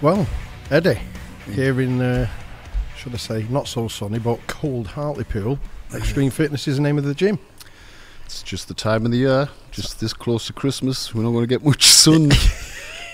Well, Eddie, here in, should I say, not so sunny, but cold Hartlepool, Extreme Fitness is the name of the gym. It's just the time of the year, just this close to Christmas. We're not going to get much sun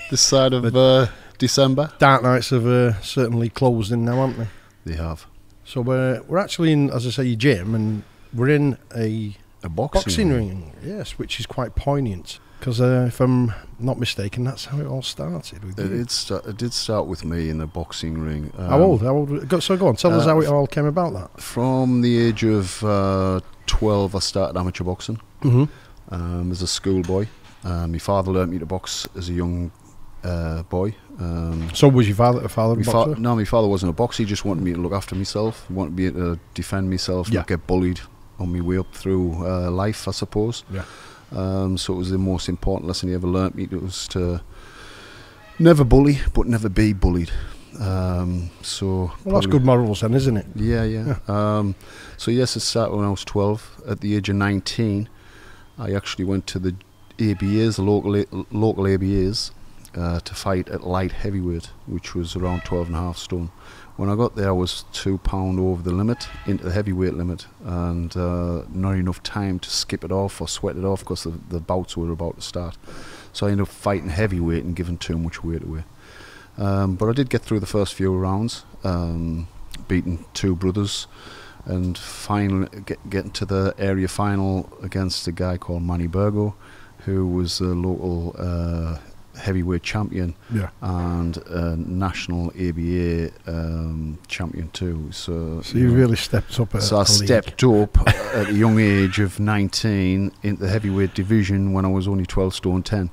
this side of December. Dark nights have certainly closed in now, haven't they? They have. So we're actually in, as I say, your gym, and we're in a boxing ring. Yes, which is quite poignant. Because if I'm not mistaken, that's how it all started. It did start with me in a boxing ring. How old? So go on, tell us how it all came about. That from the age of 12, I started amateur boxing as a schoolboy. My father learnt me to box as a young boy. So was your father a boxer? No, my father wasn't a boxer. He just wanted me to look after myself. He wanted me to defend myself, not get bullied on my way up through life, I suppose. Yeah. So it was the most important lesson he ever learnt me. It was to never bully, but never be bullied. Well, that's good morals then, isn't it? Yeah. So yes, it started when I was 12. At the age of 19, I actually went to the ABAs, the local ABAs, to fight at light heavyweight, which was around 12.5 stone. When I got there, I was £2 over the limit, into the heavyweight limit, and not enough time to skip it off or sweat it off because the bouts were about to start. So I ended up fighting heavyweight and giving too much weight away. But I did get through the first few rounds, beating two brothers, and finally getting to the area final against a guy called Manny Burgo, who was a local heavyweight champion and a national ABA champion too. So you really stepped up. So I stepped up at a young age of 19 into the heavyweight division when I was only 12 stone 10.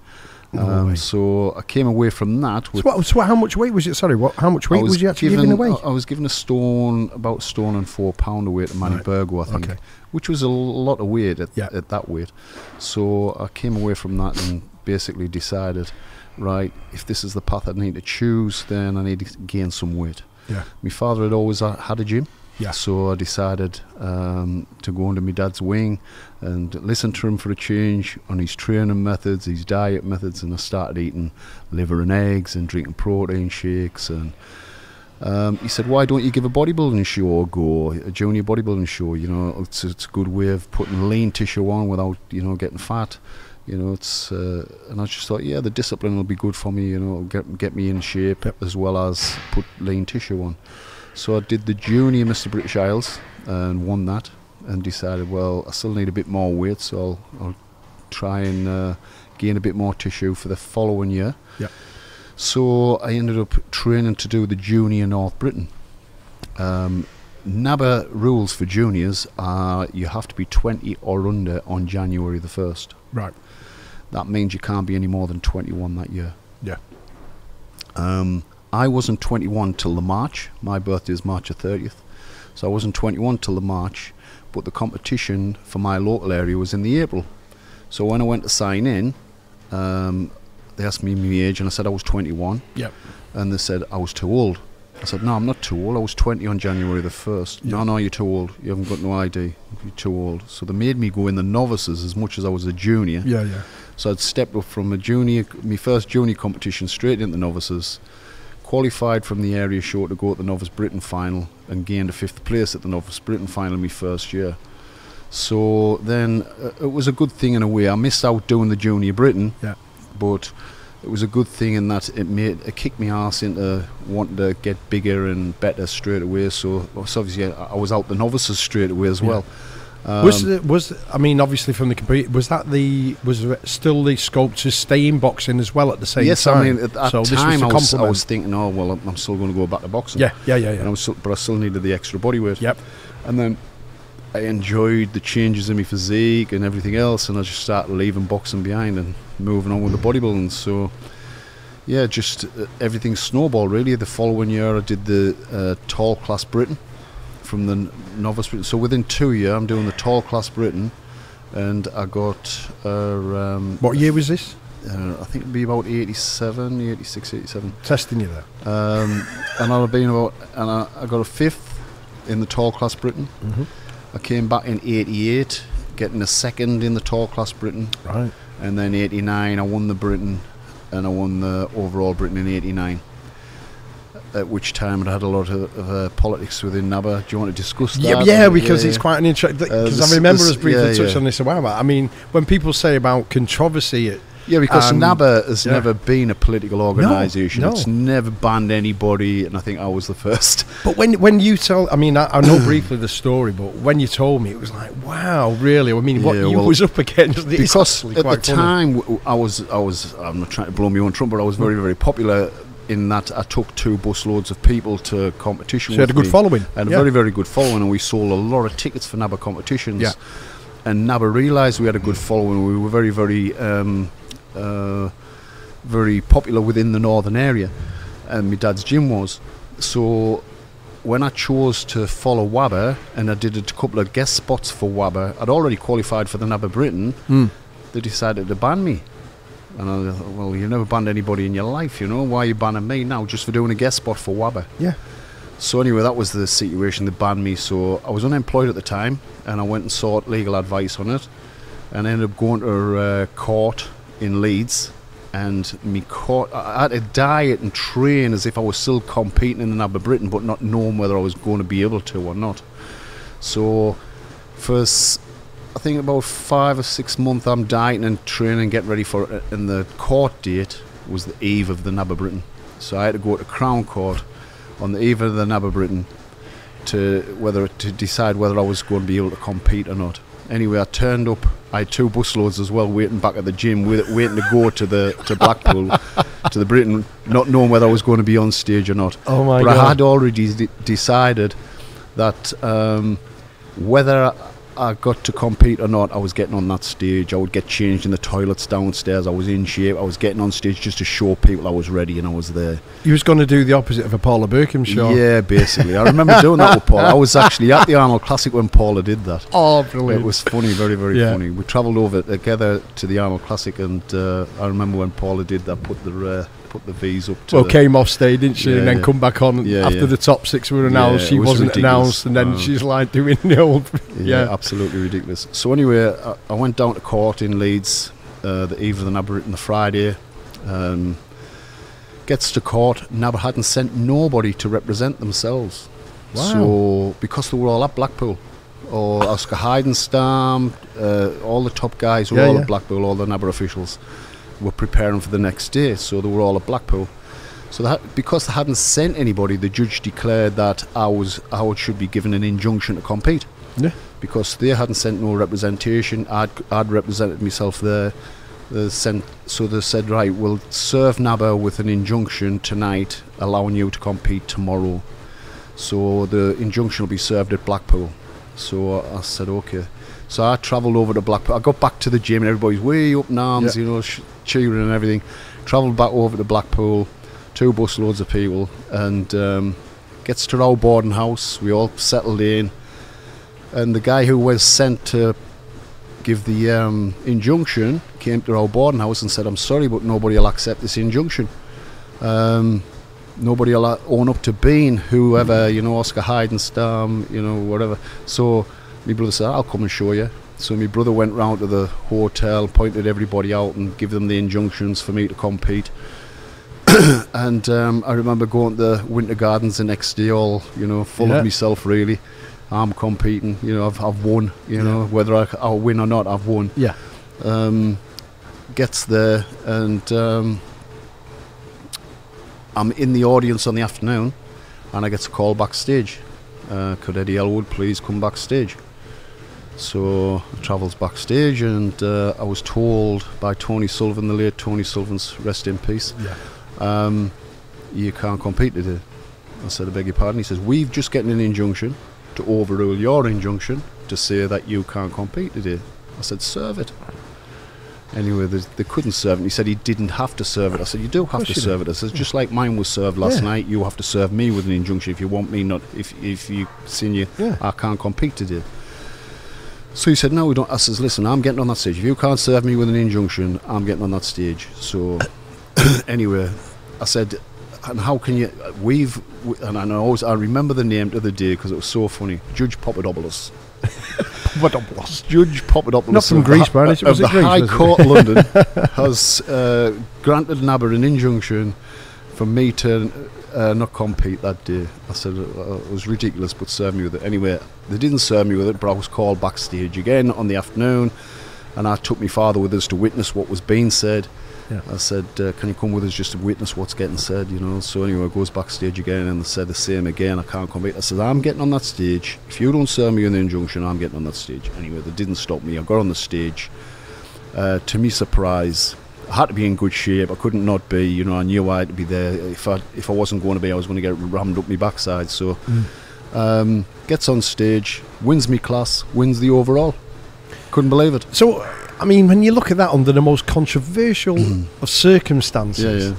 So I came away from that with. So how much weight was it? Sorry, how much weight was you actually giving away? I was given about stone and £4 away to Manny Burgo, I think, which was a lot of weight at that weight. So I came away from that and basically decided, right, if this is the path I need to choose, then I need to gain some weight. Yeah. My father had always had a gym. Yeah. So I decided to go under my dad's wing and listen to him for a change on his training methods, his diet methods, and I started eating liver and eggs and drinking protein shakes. And he said, why don't you give a bodybuilding show a go, a junior bodybuilding show? You know, it's a good way of putting lean tissue on without, getting fat. You know, it's and I just thought, the discipline will be good for me. You know, get me in shape as well as put lean tissue on. So I did the junior Mr. British Isles and won that, and decided, well, I still need a bit more weight, so I'll try and gain a bit more tissue for the following year. Yeah. So I ended up training to do the junior North Britain. NABBA rules for juniors are you have to be 20 or under on January the 1st. Right. That means you can't be any more than 21 that year. Yeah. I wasn't 21 till the March. My birthday is March the 30th. So I wasn't 21 till the March, but the competition for my local area was in the April. So when I went to sign in, they asked me my age and I said I was 21. Yep. And they said I was too old. I said, no, I'm not too old. I was 20 on January the 1st. Yeah. No, you're too old. You haven't got no ID. You're too old. So they made me go in the novices as much as I was a junior. Yeah. So I'd stepped up from a junior, my first junior competition, straight into the novices, qualified from the area show to go at the Novice Britain final and gained a 5th place at the Novice Britain final my first year. So then it was a good thing in a way. I missed out doing the junior Britain, but it was a good thing in that it kicked me arse into wanting to get bigger and better straight away. So obviously I was out the novices straight away as well. I mean, obviously from the compete, was there still the scope to stay in boxing as well at the same time? Yes, I mean at that time I was thinking, oh well, I'm still going to go back to boxing. Yeah. But I still needed the extra body weight. Yep. And then I enjoyed the changes in my physique and everything else, and I just started leaving boxing behind and moving on with the bodybuilding. So yeah, just everything snowballed really. The following year I did the tall class Britain from the novice Britain. So within 2 years I'm doing the tall class Britain, and I got what year was this? I think it'd be about 87, 86, 87. Testing you there. And I got a 5th in the tall class Britain. I came back in 88, getting a 2nd in the tall class Britain. Right. And then 89 I won the Britain, and I won the overall Britain in 89. at which time it had a lot of politics within NABBA. Do you want to discuss that? Yeah, because it's quite an interesting... Because I remember us briefly touched on this a while back. I mean, when people say about controversy... because NABBA has never been a political organisation. No. It's never banned anybody, and I think I was the first. But when you tell... I mean, I know briefly the story, but when you told me, it was like, wow, really? I mean, what you was up against... Because at the time, I was... I'm not trying to blow my own trumpet, but I was very, very popular in that I took 2 busloads of people to competition. So you had a good following. I had a very, very good following, and we sold a lot of tickets for NABBA competitions. Yeah. And NABBA realised we had a good following. We were very, very... very popular within the northern area, and my dad's gym was. So when I chose to follow WABA, and I did a couple of guest spots for WABA, I'd already qualified for the NABBA Britain. They decided to ban me, and I thought, well, you never banned anybody in your life, you know, why are you banning me now just for doing a guest spot for WABA? Yeah. So anyway, that was the situation. They banned me, so I was unemployed at the time, and I went and sought legal advice on it, and I ended up going to court in Leeds, and I had to diet and train as if I was still competing in the NABBA Britain, but not knowing whether I was going to be able to or not. So for I think about 5 or 6 months I'm dieting and training and getting ready for it, and the court date was the eve of the NABBA Britain. So I had to go to Crown Court on the eve of the NABBA Britain to decide whether I was going to be able to compete or not. Anyway, I turned up. I had 2 busloads as well, waiting back at the gym, waiting to go to Blackpool, to the Britain, not knowing whether I was going to be on stage or not. Oh my God! But I had already decided that whether I got to compete or not, I was getting on that stage. I would get changed in the toilets downstairs. I was in shape. I was getting on stage just to show people I was ready and I was there. You was going to do the opposite of a Paula Burkham show. Yeah, basically. I remember doing that with Paula. I was actually at the Arnold Classic when Paula did that. Oh, brilliant. It was funny, very, very funny. We travelled over together to the Arnold Classic, and I remember when Paula did that, put the V's up to... Well, came off stage, didn't she, and then come back on after the top 6 were announced. She wasn't ridiculous. Announced, and then she's like doing the old... Yeah, absolutely ridiculous. So anyway, I went down to court in Leeds the eve of the NABBA Britain, the Friday. Gets to court, NABBA hadn't sent nobody to represent themselves. Wow. So, because they were all at Blackpool, or Oscar Heidenstam, all the top guys were all at Blackpool, all the NABBA officials were preparing for the next day, so they were all at Blackpool. So because they hadn't sent anybody, the judge declared that I should be given an injunction to compete. Yeah. Because they hadn't sent no representation, I'd represented myself there. So they said, right, we'll serve NABBA with an injunction tonight, allowing you to compete tomorrow. So the injunction will be served at Blackpool. So I said, okay. So I travelled over to Blackpool. I got back to the gym and everybody's way up in arms, you know, cheering and everything. Travelled back over to Blackpool, 2 busloads of people, and gets to our boarding house. We all settled in, and the guy who was sent to give the injunction came to our boarding house and said, I'm sorry, but nobody will accept this injunction. Nobody will own up to being whoever, you know, Oscar Heidenstam, you know, whatever. So my brother said, I'll come and show you. So my brother went round to the hotel, pointed everybody out and give them the injunctions for me to compete. And I remember going to the Winter Gardens the next day, all, you know, full of myself really. I'm competing, you know, I've won, you know, whether I'll win or not, I've won. Yeah. Gets there, and I'm in the audience on the afternoon, and I get a call backstage. Could Eddy Ellwood please come backstage? So I travels backstage, and I was told by Tony Sullivan, the late Tony Sullivan's rest in peace, you can't compete today. I said, I beg your pardon. He says, we've just gotten an injunction to overrule your injunction to say that you can't compete today. I said, serve it. Anyway, they couldn't serve it. He said he didn't have to serve it. I said, you do have to serve it. I said, just like mine was served last night, you have to serve me with an injunction if you want me not, if you seen you, I can't compete today. So he said, no, we don't. I says, listen, I'm getting on that stage. If you can't serve me with an injunction, I'm getting on that stage. So anyway, I said, and how can you, and I remember the name of the day because it was so funny, Judge Papadopoulos. Judge Papadopoulos, not from Greece, man. Of the High Court of London has granted NABBA an injunction for me to not compete that day. I said it was ridiculous, but serve me with it. Anyway, they didn't serve me with it, but I was called backstage again on the afternoon, and I took my father with us to witness what was being said. Yeah. I said, can you come with us just to witness what's getting said, you know? So anyway, I goes backstage again, and they said the same again, I can't compete. I said, I'm getting on that stage. If you don't serve me an injunction, I'm getting on that stage. Anyway, they didn't stop me. I got on the stage. To my surprise, I had to be in good shape. I couldn't not be, you know. I knew I had to be there. If I wasn't going to be, I was going to get rammed up my backside. So gets on stage, wins me class, wins the overall. Couldn't believe it. So, I mean, when you look at that under the most controversial of circumstances,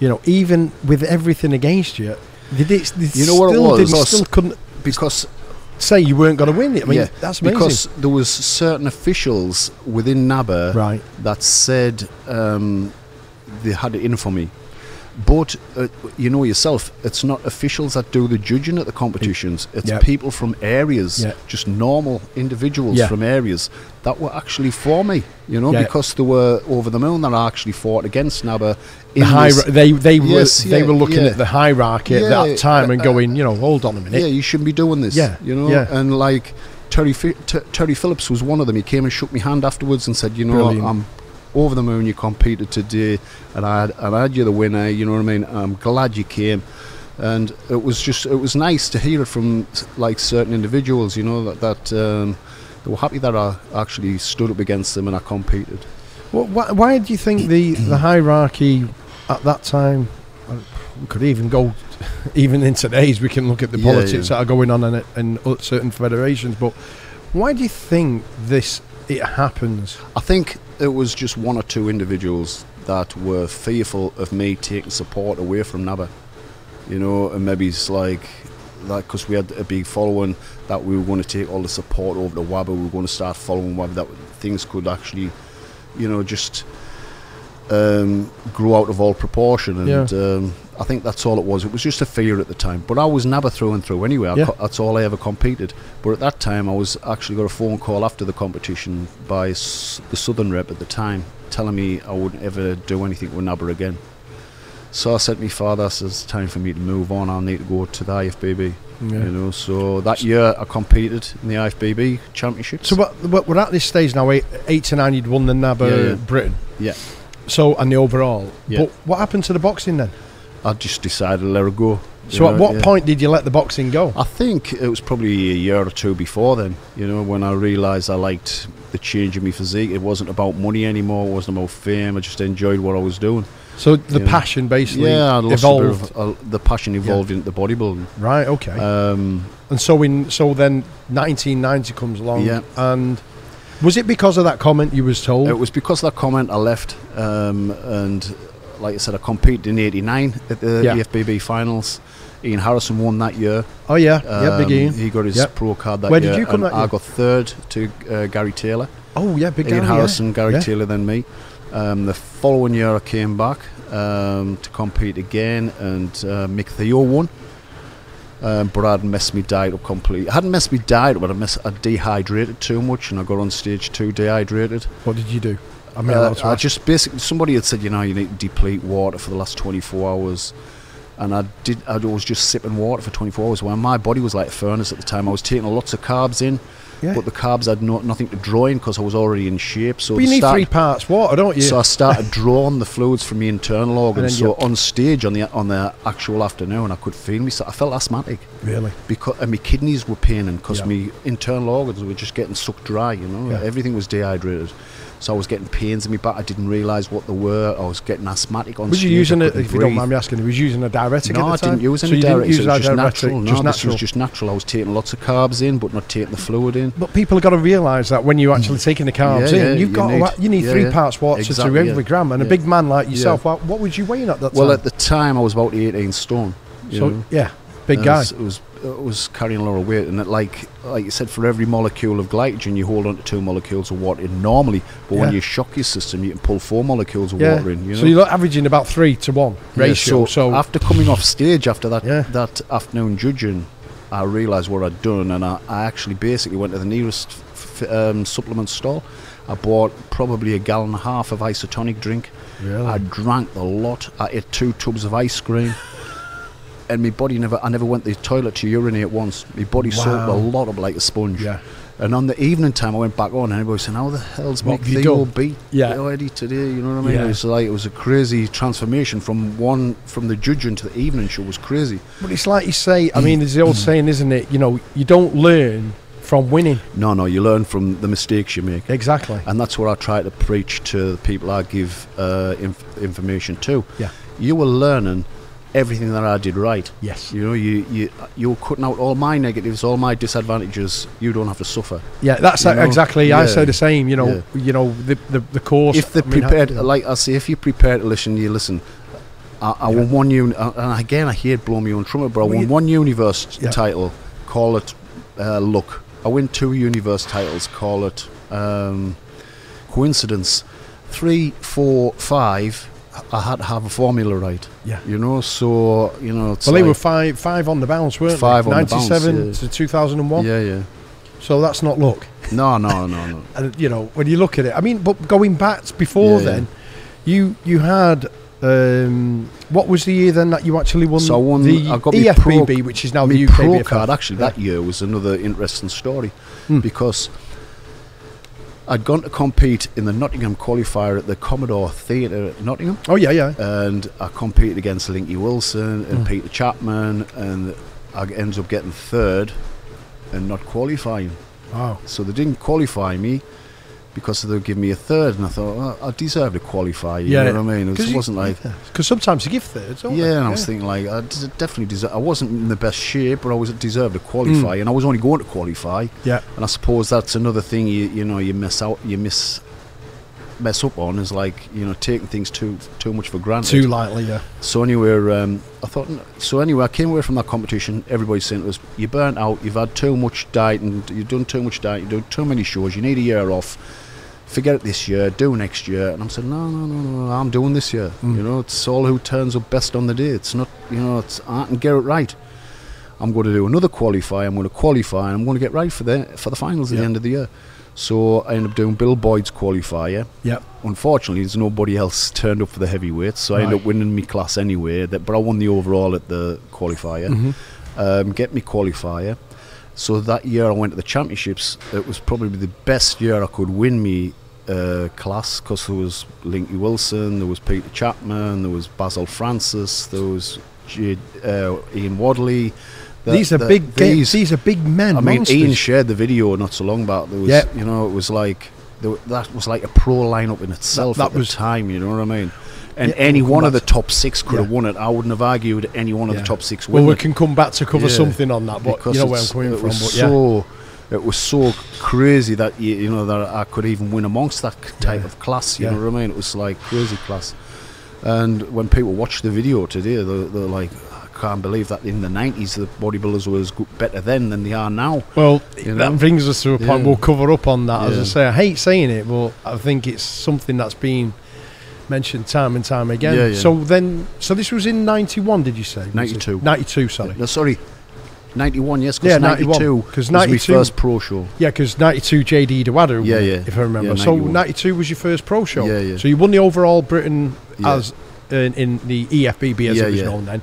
you know, even with everything against you, you know what it was? They still couldn't, because say you weren't going to win it. I mean, that's amazing. Because there was certain officials within NABBA that said they had it in for me. But you know yourself, it's not officials that do the judging at the competitions. It's people from areas, just normal individuals from areas that were actually for me. You know, because they were over the moon that I actually fought against NABBA. They were looking at the hierarchy at that time and going, you know, hold on a minute. Yeah, you shouldn't be doing this. You know, and like Terry Phillips was one of them. He came and shook my hand afterwards and said, you know, I'm over the moon you competed today, and I had you the winner, you know what I mean. I'm glad you came, and it was nice to hear it from like certain individuals, you know, that they were happy that I actually stood up against them and I competed. Well, why do you think the hierarchy at that time, we could even go even in today's, we can look at the politics that are going on in certain federations, but why do you think it happens? I think it was just one or two individuals that were fearful of me taking support away from NABBA, you know, and maybe it's like that because we had a big following that we were going to take all the support over to WABA. We were going to start following WABA, that things could actually, you know, just grow out of all proportion, and I think that's all it was. It was just a fear at the time, but I was NABBA through and through anyway. That's all I ever competed. But at that time I was actually got a phone call after the competition by the Southern rep at the time telling me I wouldn't ever do anything with NABBA again. So I said to my father, I said, it's time for me to move on. I need to go to the IFBB. You know, so that year I competed in the IFBB championships. So we're at this stage now, 8 to 9 you'd won the NABBA Britain. So, and the overall. But what happened to the boxing then? I just decided to let it go. So at what point did you let the boxing go? I think it was probably a year or two before then, you know, when I realised I liked the change in my physique. It wasn't about money anymore, it wasn't about fame, I just enjoyed what I was doing. So the passion basically evolved? The passion evolved into bodybuilding. Right, okay. And so then 1990 comes along, and was it because of that comment you was told? It was because of that comment I left, and like I said, I competed in '89 at the IFBB finals. Ian Harrison won that year. Oh yeah, big Ian. He got his pro card that year. Where did you come that year? I got third to Gary Taylor. Oh yeah, big Ian Harrison, Gary Taylor, then me. The following year I came back to compete again, and Mick Theo won. But I'd messed my diet up completely. I hadn't messed my diet up, but I dehydrated too much, and I got on stage too dehydrated. What did you do? I just basically, somebody had said, you know, you need to deplete water for the last 24 hours. And I was just sipping water for 24 hours. When my body was like a furnace at the time, I was taking lots of carbs in, but the carbs had nothing to draw in because I was already in shape. So but you need 3 parts water, don't you? So I started drawing the fluids from my internal organs. So on stage on the actual afternoon, I could feel myself. I felt asthmatic. Really? And my kidneys were paining because my internal organs were just getting sucked dry. You know, everything was dehydrated. So I was getting pains in my back. I didn't realise what they were. I was getting asthmatic on stage. Was you using it, if you don't mind me asking, was you using a diuretic at the time? No, I didn't use any diuretic. It was just natural. This was just natural. I was taking lots of carbs in, but not taking the fluid in. But people have got to realise that when you're actually taking the carbs in, you need 3 parts water to every gram. And a big man like yourself, what was you weighing at that time? Well, at the time, I was about 18 stone. So, big guy. It was carrying a lot of weight, and like you said, for every molecule of glycogen you hold on to 2 molecules of water in normally, but when you shock your system you can pull 4 molecules of water in, you know? So you're averaging about 3 to 1 ratio. So after coming off stage after that afternoon judging, I realised what I'd done, and I actually basically went to the nearest supplement store. I bought probably 1.5 gallons of isotonic drink. Really? I drank a lot. I ate 2 tubs of ice cream. And my body I never went to the toilet to urinate once. My body soaked a lot up like a sponge. Yeah. And on the evening time, I went back on, and everybody said, "How the hell's Mick Theo beat Eddie today?" You know what I mean? Yeah. It was a crazy transformation from the judging to the evening show. Was crazy. But it's like you say. I mean, there's the old saying, isn't it? You know, you don't learn from winning. No, you learn from the mistakes you make. Exactly. And that's what I try to preach to the people I give information to. Yeah. You were learning everything that I did right. Yes. You know, you're cutting out all my negatives, all my disadvantages. You don't have to suffer. Yeah, that's exactly. Yeah. I say the same. You know, the course. If they're prepared, like I say, if you're prepared to listen, you listen. I won one and again I hate blowing my own trumpet, but I won one universe title. Call it luck. I win 2 universe titles. Call it coincidence. 3, 4, 5. I had to have a formula right. Yeah. You know, so, you know, it's they were five on the bounce, weren't they? 5 on the bounce. 97 to 2001. Yeah. So that's not luck. No. And, you know, when you look at it, I mean, but going back before then, you had, what was the year then that you actually won? So I got the IFBB, which is now the UK pro card. Actually, that year was another interesting story because I'd gone to compete in the Nottingham qualifier at the Commodore Theatre at Nottingham. Oh, yeah. And I competed against Linky Wilson and Peter Chapman, and I ended up getting 3rd and not qualifying. Wow. So they didn't qualify me because they would give me a 3rd, and I thought, well, I deserve to qualify. You know what I mean? It wasn't like... Because sometimes you give 3rds, don't and I was thinking, like, I definitely deserve... I wasn't in the best shape, but I deserved to qualify, and I was only going to qualify. Yeah. And I suppose that's another thing you mess up on, is like, you know, taking things too much for granted. Too lightly, yeah. So anyway, I came away from that competition. Everybody's saying to us, "You're burnt out. You've had too much diet, and you've done too much diet. You've done too many shows. You need a year off. Forget it this year. Do next year." And I'm saying, no. I'm doing this year. You know, it's all who turns up best on the day. It's not, you know, I can get it right. I'm going to do another qualify. I'm going to qualify, and I'm going to get right for the finals at the end of the year. So I ended up doing Bill Boyd's qualifier. Yep. Unfortunately, there's nobody else turned up for the heavyweights, so I ended up winning my class anyway. But I won the overall at the qualifier. Get me qualifier. So that year I went to the championships. It was probably the best year I could win me class, because there was Linky Wilson, there was Peter Chapman, there was Basil Francis, there was Ian Wadley. These are big men. I mean, monsters. Ian shared the video not so long back. There was, you know, it was like that was like a pro lineup in itself at the time. You know what I mean? And any one of the top 6 could have won it. I wouldn't have argued any one of the top 6 winning. Well, we can come back to cover something on that, but because you know where I'm coming from. It was so crazy that you know that I could even win amongst that type of class. You know what I mean? It was like crazy class. And when people watch the video today, they're like, can't believe that in the 90s the bodybuilders were better then than they are now. Well, that brings us to a point we'll cover up on that. As I say, I hate saying it, but I think it's something that's been mentioned time and time again. So this was in 91, did you say? 92. 92, sorry. No, sorry. 91, yes, because 92 was my first pro show. Yeah, because 92 JD Dewada, if I remember. So 92 was your first pro show. Yeah. So you won the overall Britain as in the IFBB as it was known then.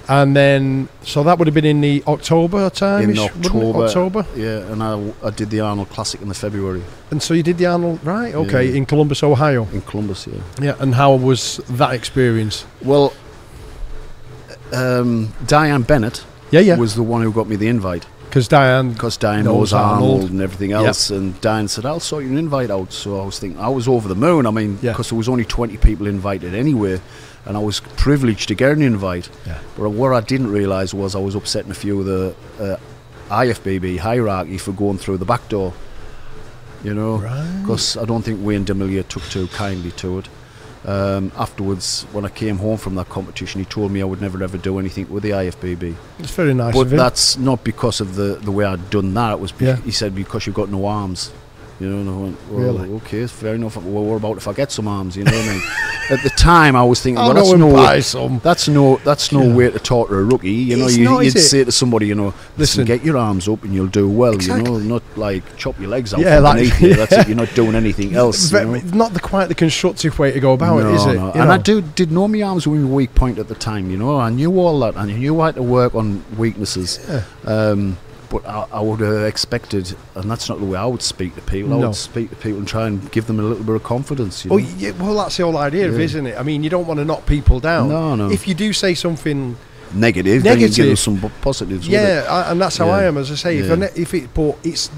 And then, so that would have been in the October time? In October. Yeah, and I did the Arnold Classic in the February. And so you did the Arnold, right? Okay, in Columbus, Ohio. In Columbus, Yeah, and how was that experience? Well, Diane Bennett was the one who got me the invite. Because Diane knows Arnold and everything else, and Diane said, "I'll sort you an invite out." So I was thinking, I was over the moon. I mean, because there was only 20 people invited anyway, and I was privileged to get an invite. But what I didn't realise was I was upsetting a few of the IFBB hierarchy for going through the back door. You know, because I don't think Wayne D'Amelia took too kindly to it. Afterwards, when I came home from that competition, he told me I would never ever do anything with the IFBB. It's very nice but of him. That's not because of the way I'd done that. It was he said, because you've got no arms. You know, and I went, well, Really? okay, it's fair enough. Well, what about if I get some arms? You know what I mean? At the time, I was thinking, I'll well, go and buy some. that's no way to talk to a rookie. You know, It's not, you'd is it? say to somebody, you know, listen, get your arms up and you'll do well. Exactly. You know, not like chop your legs out Yeah, underneath like- you. That's it. You're not doing anything else. You know? Not quite the constructive way to go about it, is it? No. You And know? I did know my arms were my weak point at the time. You know, I knew all that, and I knew I had to work on weaknesses. Yeah. But I would have expected, and that's not the way I would speak to people. I No. would speak to people and try and give them a little bit of confidence. You know? Well, yeah, well, that's the whole idea of it, Yeah. isn't it? I mean, you don't want to knock people down. No. If you do say something, Negative, then you give them some positives. With it. and that's how Yeah. I am. As I say, Yeah. it's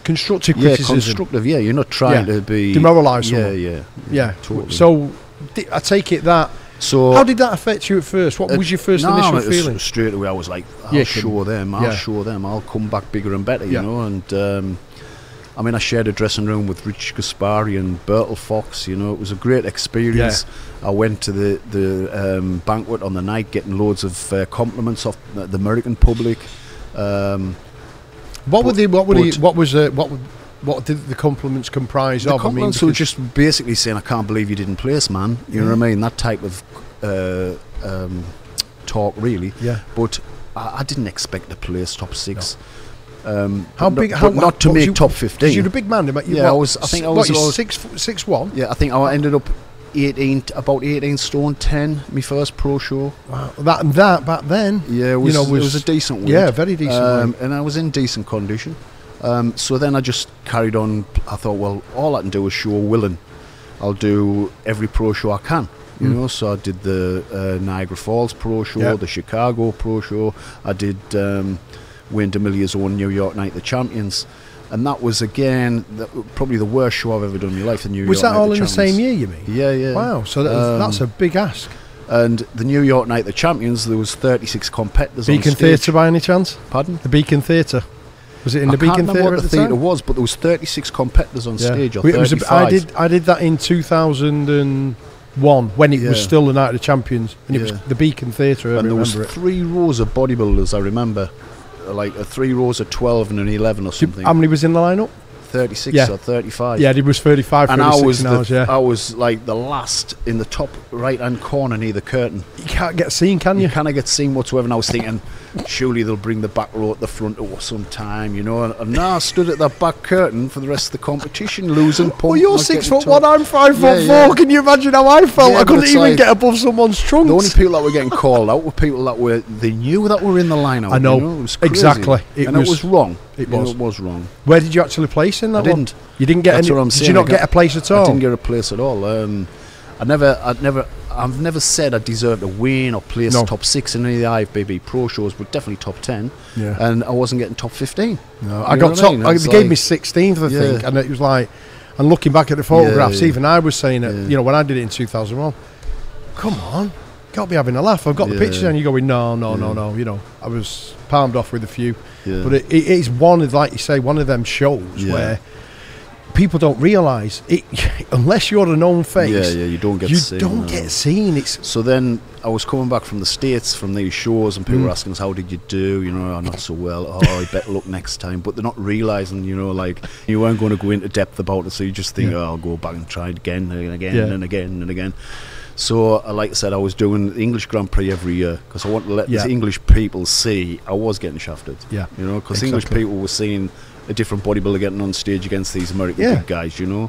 constructive Yeah, criticism. constructive. Yeah, you're not trying to be Demoralise Yeah, someone. yeah, totally. So I take it that. So How did that affect you at first? What was your first initial feeling? Straight away, I was like, I'll Yeah, show them. I'll yeah. show them. I'll come back bigger and better. Yeah. You know, and I mean, I shared a dressing room with Rich Gaspari and Bertel Fox. You know, it was a great experience. I went to the banquet on the night, getting loads of compliments off the American public. What did the compliments comprise The of? compliments were just basically saying, "I can't believe you didn't place, man." You know what I mean? That type of talk, really. Yeah. But I didn't expect to place top 6. How big? Not to make top 15. You're a big man. Yeah, I think I was 6'1". Yeah, I think I ended up about 18 stone 10. My first pro show. Wow, that back then. Yeah, it was a decent weight. Yeah, very decent. And I was in decent condition. So then I just carried on. I thought, well, all I can do is show willing. I'll do every pro show I can. You know, so I did the Niagara Falls Pro Show, the Chicago Pro Show. I did Wayne DeMilia's own New York Night of the Champions, and that was again probably the worst show I've ever done in my life. The New York Was that Night all of the in the Champions. same year? You mean? Yeah. Wow. So that's a big ask. And the New York Night of the Champions, there was 36 competitors on Beacon stage. Theatre by any chance? Pardon? The Beacon Theatre. Was it in the I Beacon can't remember Theatre what at the the theatre time? was, but there was 36 competitors on stage. Or It was 35. I did that in 2001 when it was still the Night of the Champions, and it was the Beacon Theatre. And there was remember it. 3 rows of bodybuilders. I remember, like 3 rows of 12 and an 11 or something. How many was in the lineup? 36 or 35. Yeah, it was 35. And 36 I was like the last in the top right hand corner near the curtain. You can't get seen, can you? You cannot get seen whatsoever. And I was thinking, surely they'll bring the back row at the front at some time, you know. And now I stood at that back curtain for the rest of the competition, losing pump. Well, you're not 6'1", getting I'm 5'4". Yeah. Can you imagine how I felt? Yeah, I but couldn't it's even like get above someone's trunks. The only people that were getting called out were people that they knew that were in the lineup. I know, you know? It was crazy. exactly. It was wrong. It was wrong. Where did you actually place in that I one? didn't. You didn't get That's any. what I'm Did saying. you not get a place at all? I didn't get a place at all. I've never said I deserved to win or place top 6 in any of the IFBB Pro shows, but definitely top 10. Yeah. And I wasn't getting top 15. No, I got top. They gave me 16th, I think, and it was like. And looking back at the photographs, even I was saying it. You know, when I did it in 2001, come on, can't be having a laugh. I've got the pictures, and you're going, no. You know, I was palmed off with a few, but it is one of, like you say, one of them shows where people don't realise it unless you're a known face. You don't get seen. You don't get seen. It's so then I was coming back from the States from these shows, and people were asking us, how did you do? You know, not so well. Oh, I better look next time. But they're not realising, you know, like you weren't going to go into depth about it, so you just think, oh, I'll go back and try it again and again and again and again. So, like I said, I was doing the English Grand Prix every year because I wanted to let the English people see I was getting shafted. Yeah, you know, because English people were seeing a different bodybuilder getting on stage against these American big guys, you know.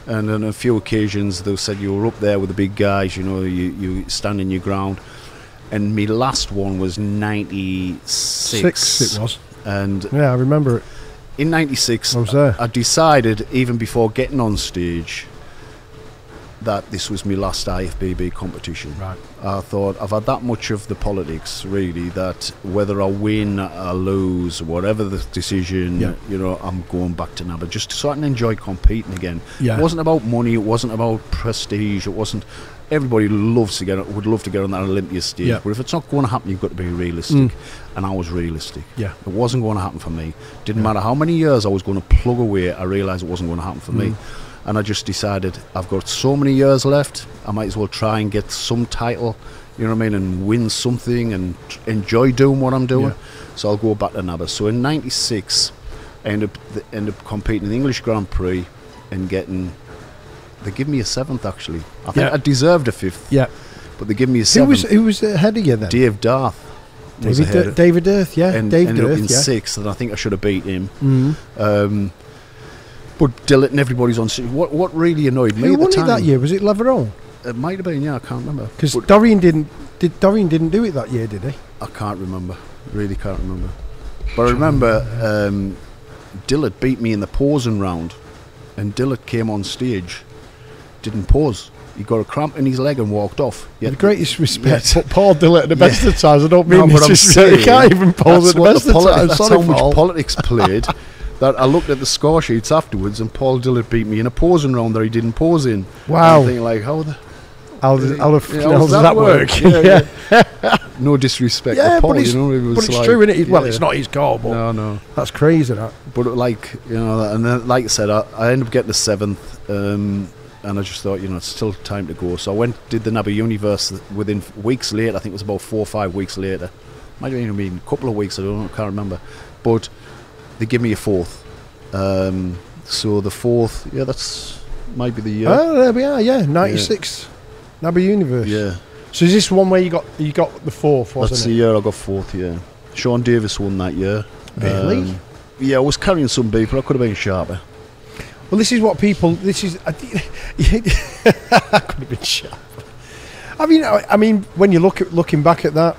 And on a few occasions they said you were up there with the big guys, you know, you stand in your ground. And my last one was 96. It was. And yeah, I remember it. In 96, I was there. I decided, even before getting on stage, that this was my last IFBB competition. Right. I thought I've had that much of the politics, really, that whether I win or lose, whatever the decision, you know, I'm going back to NABBA just so I can enjoy competing again. It wasn't about money, it wasn't about prestige, it wasn't. Everybody would love to get on that Olympia stage, but if it's not going to happen, you've got to be realistic. And I was realistic. It wasn't going to happen for me. Didn't matter how many years I was going to plug away, I realised it wasn't going to happen for me. And I just decided, I've got so many years left, I might as well try and get some title, you know what I mean, and win something and enjoy doing what I'm doing. So I'll go back to NABBA. So in 96, I end up competing in the English Grand Prix and getting. They give me a 7th actually. I think I deserved a 5th. Yeah. But they give me a 7th. Who was ahead of you then? Dave Darth. David Earth, yeah. And Dave ended Earth, up in yeah. 6th, and I think I should have beat him. Mm-hmm. But Dillett and everybody's on. What really annoyed me Who at the won time? it that year? Was it Leverone? It might have been, yeah. I can't remember. Because Dorian didn't do it that year, did he? I can't remember. Really can't remember. But I remember Dillett beat me in the posing round, and Dillett came on stage, didn't pose. He got a cramp in his leg and walked off. With the greatest respect, but Paul Dillett at the best of times. I don't mean but I'm saying, he can't even pose at the best of times. That's how much politics played. That I looked at the score sheets afterwards, and Paul Dillett beat me in a posing round that he didn't pose in. Wow! I'm thinking like, how does that work? Yeah. No disrespect to Paul, but it's, it's true, isn't it? Well, it's not his goal, but no, that's crazy. That. But like and then, like I said, I ended up getting the 7th, and I just thought, it's still time to go. So I did the NABBA Universe within weeks later. I think it was about 4 or 5 weeks later. Might have even been a couple of weeks. I can't remember. But they give me a 4th. So the 4th, that's might be the year. Oh, there we are. Yeah, 96. Yeah. NABBA Universe. Yeah. So is this one where you got the 4th? Wasn't That's the year I got 4th. Yeah. Sean Davis won that year. Really? Yeah, I was carrying some people. I could have been sharper. Well, this is what people. This is. I could have been sharper. I mean, when you looking back at that,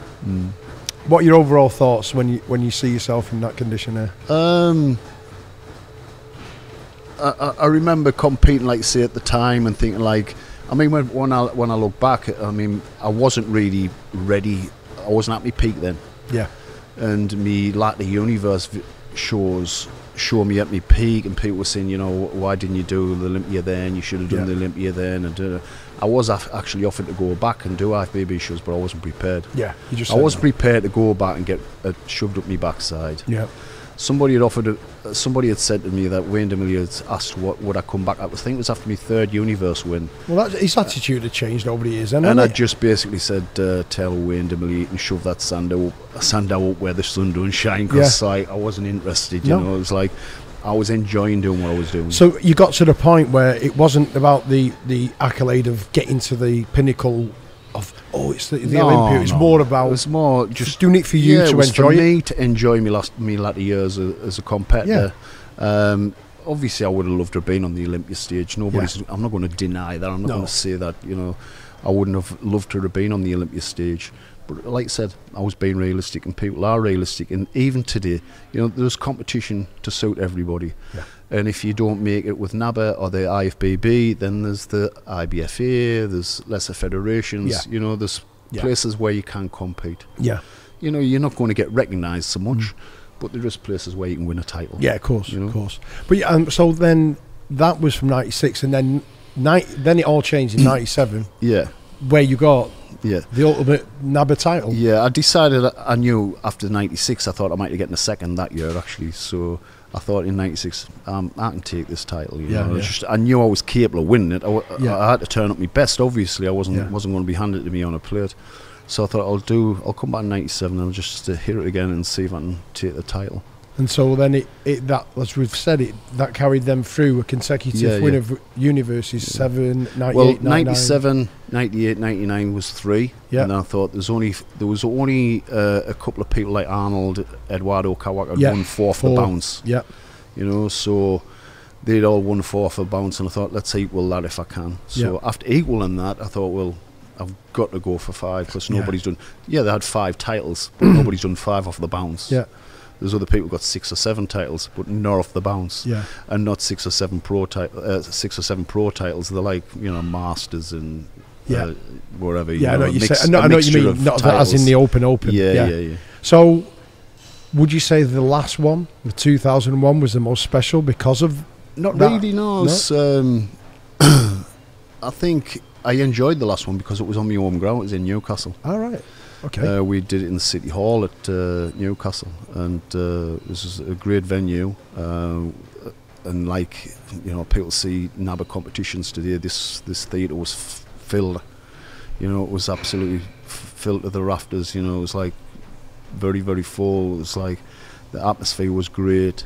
what are your overall thoughts when you see yourself in that condition there? I remember competing, like say at the time, and thinking like, I mean, when I look back, I mean, I wasn't really ready. I wasn't at my peak then. Yeah. And me latter universe show me at my peak, and people were saying, why didn't you do the Olympia then? You should have done the Olympia then. And I was actually offered to go back and do IFBB shows, but I wasn't prepared. Yeah, I wasn't prepared to go back and get shoved up my backside. Yeah. Somebody had said to me that Wayne DeMillier had asked what would I come back. I think it was after my 3rd Universe win. Well, his attitude had changed over the years, and I just basically said, tell Wayne DeMillier and shove that Sandow up where the sun don't shine, because I wasn't interested. You know, it was like I was enjoying doing what I was doing. So you got to the point where it wasn't about the accolade of getting to the pinnacle of it's the Olympia. It's more about. It was more just doing it for you to enjoy it. For me to enjoy me latter years as a competitor. Yeah. Obviously, I would have loved to have been on the Olympia stage. I'm not going to deny that. I'm not going to say that. I wouldn't have loved to have been on the Olympia stage. But like I said, I was being realistic, and people are realistic. And even today, there's competition to suit everybody. Yeah. And if you don't make it with NABBA or the IFBB, then there's the IBFA, there's lesser federations, there's places where you can compete. Yeah. You're not going to get recognised so much, but there is places where you can win a title. Yeah, of course, of course. But so then that was from 96, and then it all changed in 97. Yeah. Where you got the ultimate NABBA title. Yeah, I decided, I knew after 96, I thought I might be getting a 2nd that year, actually, so I thought in 96, I can take this title. I knew I was capable of winning it. I had to turn up my best. Obviously, I wasn't going to be handed to me on a plate. So I thought I'll come back in 97 and I'll just hit it again and see if I can take the title. And so then that, as we've said, that carried them through a consecutive win of Universes, 7, 98, well, 99. 97, 98, 99 was 3. Yeah. And I thought there was only a couple of people like Arnold, Eduardo Kawaka had won 4 for the bounce. Yeah. So they'd all won 4 for the bounce, and I thought, let's equal that if I can. So after equaling that, I thought, well, I've got to go for 5, because nobody's done. Yeah, they had 5 titles, but nobody's done 5 off the bounce. Yeah. There's other people got 6 or 7 titles, but not off the bounce. Yeah. And not 6 or 7 pro titles. They're like masters and whatever. Yeah, I know what you say. I know what you mean. Not that as in the open. Yeah. So, would you say the last one, the 2001, was the most special because of? Not really. No. I think I enjoyed the last one because it was on my home ground. It was in Newcastle. All right. Okay. We did it in the City Hall at Newcastle, and this is a great venue. And people see NABBA competitions today. This theatre was filled. It was absolutely filled to the rafters. It was like very, very full. It was like the atmosphere was great.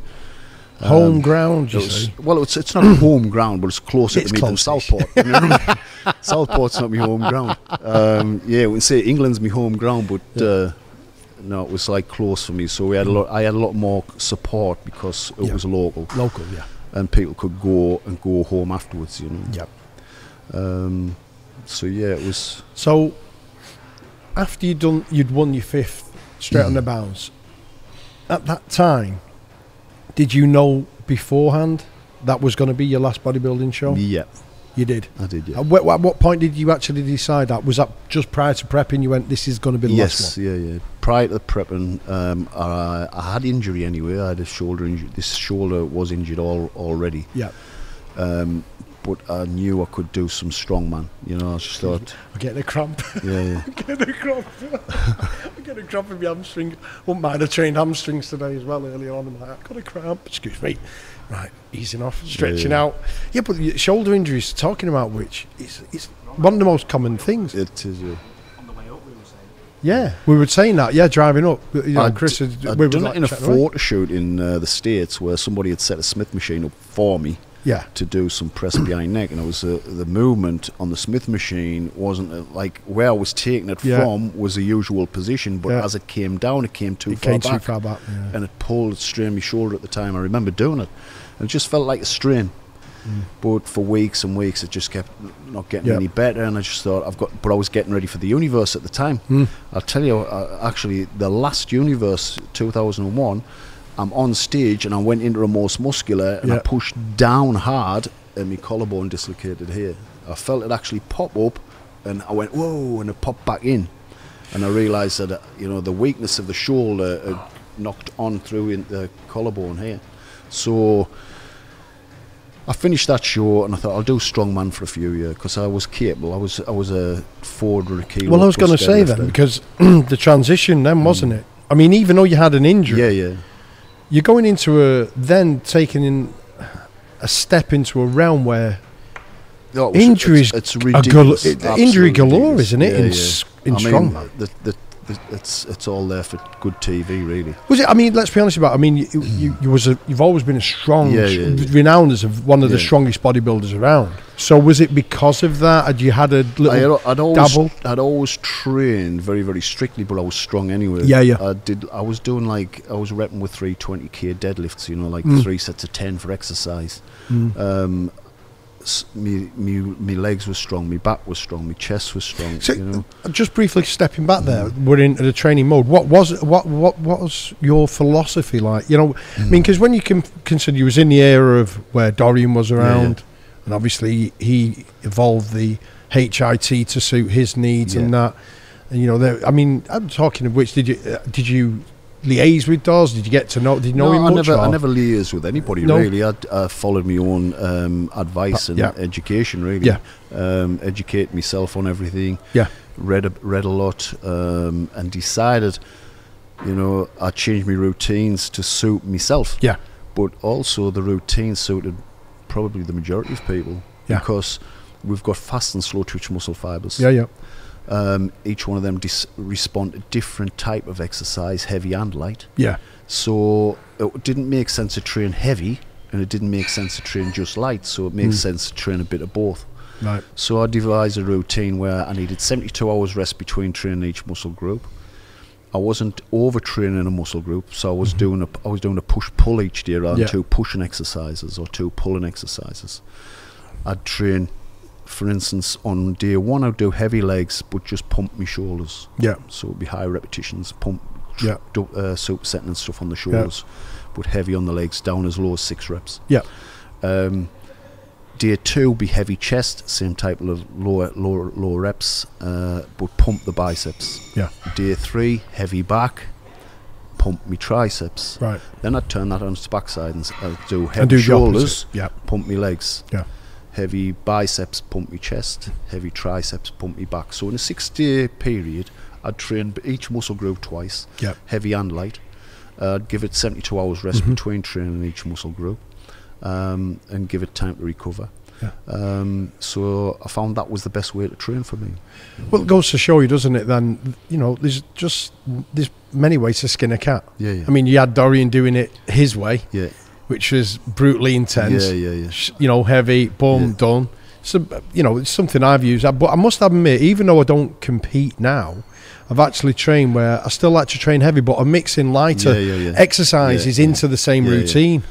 Home ground, you see? Well, it's not home ground, but it's closer to me than Southport. You know what I mean? Southport's not my home ground. Yeah, we can say England's my home ground, but no, it was like close for me. So we had I had a lot more support because it was local. Local, yeah. And people could go home afterwards, you know. Yep. So yeah, it was. So after you'd won your 5th straight on the bounce. At that time, did you know beforehand that was going to be your last bodybuilding show? Yeah. You did? I did, yeah. At what point did you actually decide that? Was that just prior to prepping you went, this is going to be the last one? Yes, yeah. Prior to the prepping, I had injury anyway. I had a shoulder injury. This shoulder was injured already. Yeah. But I knew I could do some strongman. You know, I just thought... I'm getting a cramp. Yeah. I'm getting a cramp. I'm getting a cramp in my hamstring. Wouldn't mind, I trained hamstrings today as well earlier on. I'm like, I've got a cramp. Excuse me. Right, easing off, stretching out. Yeah, but the shoulder injuries, talking about which, it's one of the most common things. It is, yeah. On the way up, we were saying. Yeah, we were saying that, driving up. You know, Chris I'd done it in a photo shoot in the States where somebody had set a Smith machine up for me. Yeah. To do some press behind neck, and it was the movement on the Smith machine wasn't like where I was taking it from was the usual position, but as it came down, it came too far back, and it pulled, it strained my shoulder at the time. I remember doing it, and it just felt like a strain. But for weeks and weeks, it just kept not getting any better, and I just thought but I was getting ready for the Universe at the time. I'll tell you, actually, the last Universe 2001. I'm on stage and I went into a most muscular and I pushed down hard and my collarbone dislocated here. I felt it actually pop up and I went, whoa, and it popped back in. And I realised that, you know, the weakness of the shoulder had knocked on through in the collarbone here. So I finished that show and I thought I'll do strongman for a few years because I was capable. I was a 400 kilo. Well, I was going to say then, because the transition then, wasn't it? I mean, even though you had an injury. You're going into taking in a step into a realm where injuries, it's ridiculous. Injury galore, isn't it? In strongman, it's all there for good TV, really. Was it? I mean, let's be honest about it. I mean, you've always been a strong, renowned as one of the strongest bodybuilders around. So was it because of that? Had you had a little dabble? I'd always trained very, very strictly, but I was strong anyway. I was doing I was repping with 320k deadlifts, you know, like 3 sets of 10 for exercise. Me legs were strong, my back was strong, my chest was strong. So, you know? Just briefly stepping back there, we're in the training mode. What was your philosophy like? You know, I mean, because when you can consider you was in the era of where Dorian was around, and obviously he evolved the HIT to suit his needs and that. And you know, I mean, I'm talking of which, did you liaise with Dawes? Did you get to know? Did you know him much? I never liaised with anybody really. I followed my own advice and education really. Educate myself on everything. Read a lot and decided, you know, I changed my routines to suit myself. But also the routine suited probably the majority of people because we've got fast and slow twitch muscle fibers. Each one of them respond to different type of exercise, heavy and light. So it didn't make sense to train heavy, and it didn't make sense to train just light. So it makes sense to train a bit of both. So I devised a routine where I needed 72 hours rest between training each muscle group. I wasn't overtraining a muscle group, so I was doing a push-pull each day rather than 2 pushing exercises or 2 pulling exercises. I'd train. For instance, on day 1 I'd do heavy legs but just pump my shoulders. So it'd be high repetitions, pump supersetting and stuff on the shoulders, but heavy on the legs, down as low as 6 reps. Day 2 be heavy chest, same type of lower reps, but pump the biceps. Day 3 heavy back, pump me triceps. Then I'd turn that on its backside and I'd do heavy shoulders, pump me legs. Heavy biceps, pump me chest. Heavy triceps, pump me back. So in a 6-day period, I'd train each muscle group twice, heavy and light. I'd give it 72 hours rest between training each muscle group, and give it time to recover. So I found that was the best way to train for me. Well, it goes to show you, doesn't it? Then, you know, there's many ways to skin a cat. I mean, you had Dorian doing it his way. which is brutally intense. You know, heavy, boom, done. So, you know, it's something I've used. But I must admit, even though I don't compete now, I've actually trained where I still like to train heavy, but I'm mixing lighter exercises into the same routine.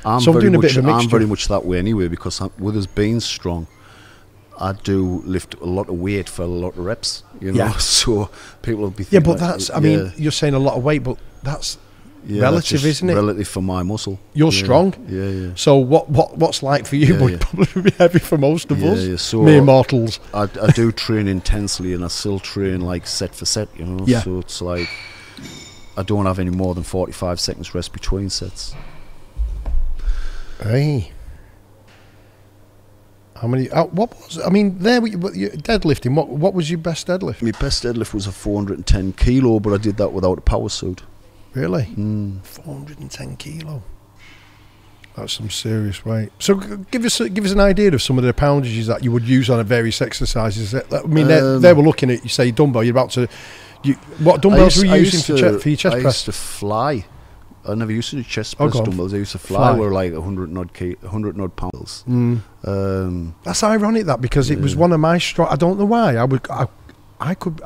So I'm doing a bit of a mixture. I'm very much that way anyway, because with us being strong, I do lift a lot of weight for a lot of reps, you know. So people will be thinking, but that's, I mean, you're saying a lot of weight, but that's relative, isn't it? Relative for my muscle. You're strong. So what's like for you would probably be heavy for most of us, so mere mortals. I do train intensely, and I still train like set for set, you know. So it's like I don't have any more than 45 seconds rest between sets. Hey. How many? What was? I mean, there you're deadlifting. What was your best deadlift? My best deadlift was a 410 kilo, but I did that without a power suit. Really? 410 kilo. That's some serious weight. So give us an idea of some of the poundages that you would use on various exercises. I mean, they were looking at, you say dumbbell. You're about to. What dumbbells were you using for your chest press? I used to fly. I never used to do chest press dumbbells. I used to fly. Were like 100 odd pounds. That's ironic, that, because it was one of my strong. I don't know why. I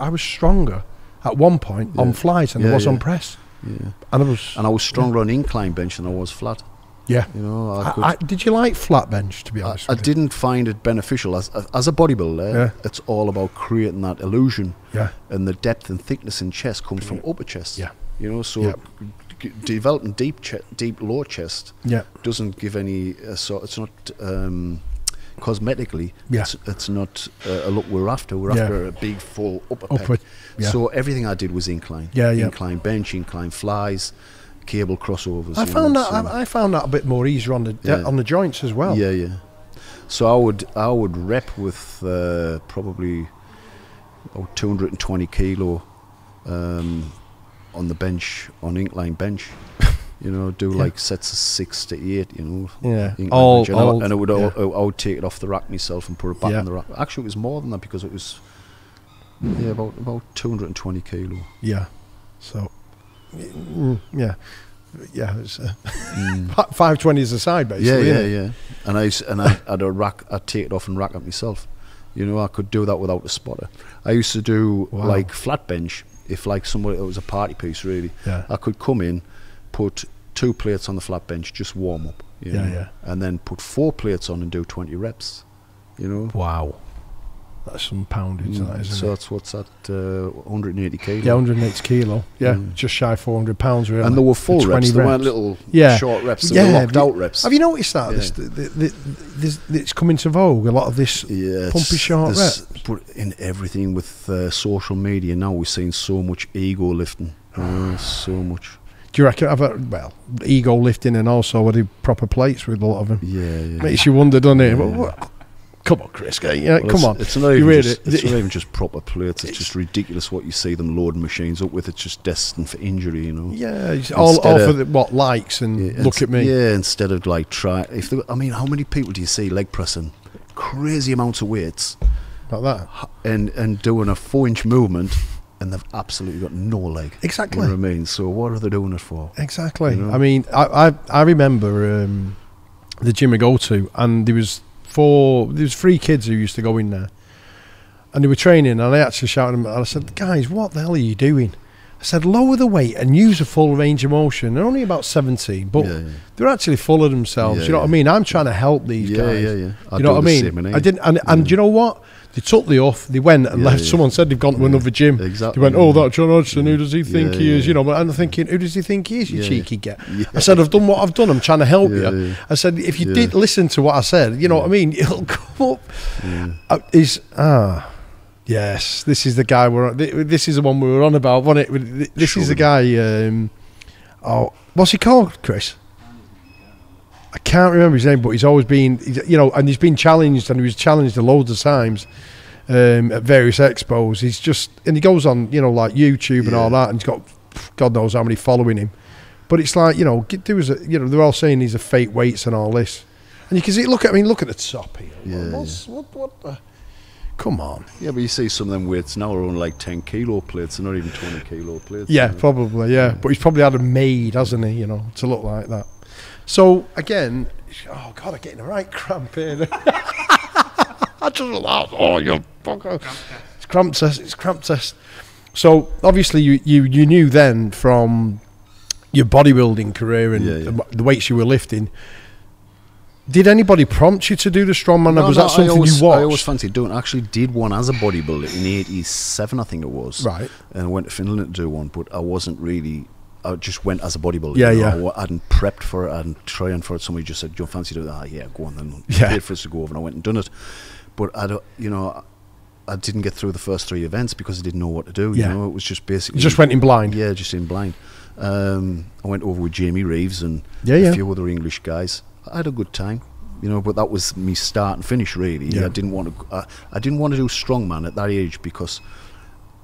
was stronger at one point on flies than I was on press. And I was stronger on incline bench than I was flat. Yeah, you know. Did you like flat bench? To be honest, I didn't find it beneficial as a bodybuilder. It's all about creating that illusion. And the depth and thickness in chest comes from upper chest. You know, so. Developing deep lower chest doesn't give any it's not cosmetically it's not a look we're after. We're after a big full upper pec. So everything I did was incline. Incline bench, incline flies, cable crossovers. I found that a bit more easier on the joints as well. So I would rep with probably about 220 kilo on the bench, on incline bench, you know, do like sets of 6 to 8, you know. And I would take it off the rack myself and put it back on the rack. Actually, it was more than that, because it was about 220 kilo. So it's 520 is the side, basically. And I'd a rack. I'd take it off and rack it myself. You know, I could do that without a spotter. I used to do like flat bench. If like somebody, it was a party piece really, I could come in, put 2 plates on the flat bench, just warm up, you know, and then put 4 plates on and do 20 reps, you know. Wow, that's some poundage, that, isn't it? So that's what's that, 180 kilo. Yeah, 180 kilo. Just shy of 400 pounds really. And there were full reps. There weren't little short reps. There were locked out reps. Have you noticed that? It's coming to vogue. A lot of this pumpy short reps. But in everything with social media now, we're seeing so much ego lifting. So much. Do you reckon? Ego lifting, and also with the proper plates with a lot of them. Makes you wonder, doesn't it? Come on, Chris. Come on. It's not even just proper plates. It's just ridiculous what you see them loading machines up with. It's just destined for injury, you know. It's all for the, likes and look at me. Instead of like I mean, how many people do you see leg pressing crazy amounts of weights like that, and doing a 4-inch movement, and they've absolutely got no leg. Exactly. You know what I mean? So what are they doing it for? Exactly. You know? I mean, I remember the gym I go to, and there was 3 kids who used to go in there, and they were training, and I actually shouted at them, and I said, guys, what the hell are you doing? I said, lower the weight and use a full range of motion. They're only about 17, but they're actually full of themselves. You know what I mean? I'm trying to help these guys. You know what I mean? I didn't, and you know what? They took the off, they went and left. Someone said they've gone to another gym. Exactly. They went, oh, that John Hodgson, who does he think he is? You know, but I'm thinking, who does he think he is, you cheeky get? I said, I've done what I've done. I'm trying to help you. I said, if you did listen to what I said, you know what I mean? It'll come up. Yes, this is the guy this is the one we were on about, wasn't it? This is the guy. What's he called, Chris? I can't remember his name, but he's always been, you know, and he's been challenged, and he was challenged loads of times at various expos. He's just, and he goes on, you know, like YouTube and all that, and he's got God knows how many following him. But it's like, you know, they're all saying these are fake weights and all this, and you can see, look at the top here. What the? Come on. Yeah, but you see some of them weights now are only like 10 kilo plates, they're not even 20 kilo plates. Yeah, probably, but he's probably had them made, hasn't he, you know, to look like that. So again, oh God, I'm getting a right cramp here. I just laughed. Oh, you fucker. It's cramp test. It's cramp test. So obviously you knew then from your bodybuilding career and the weights you were lifting. Did anybody prompt you to do the strongman? No, or was that something you watched? I always fancied doing. I actually did one as a bodybuilder in '87, I think it was. Right. And I went to Finland to do one, but I wasn't really. I just went as a bodybuilder. Yeah, you yeah. know? I hadn't prepped for it. I hadn't trained for it. Somebody just said, "Do you fancy doing that?" Ah, yeah, go on then. Paid for us to go over, and I went and done it. But I don't, you know, I didn't get through the first 3 events because I didn't know what to do. You know, it was just basically. You just went in blind. Yeah, just in blind. I went over with Jamie Reeves and a few other English guys. I had a good time. You know, but that was me start and finish really. Yeah. I didn't want to do strongman at that age because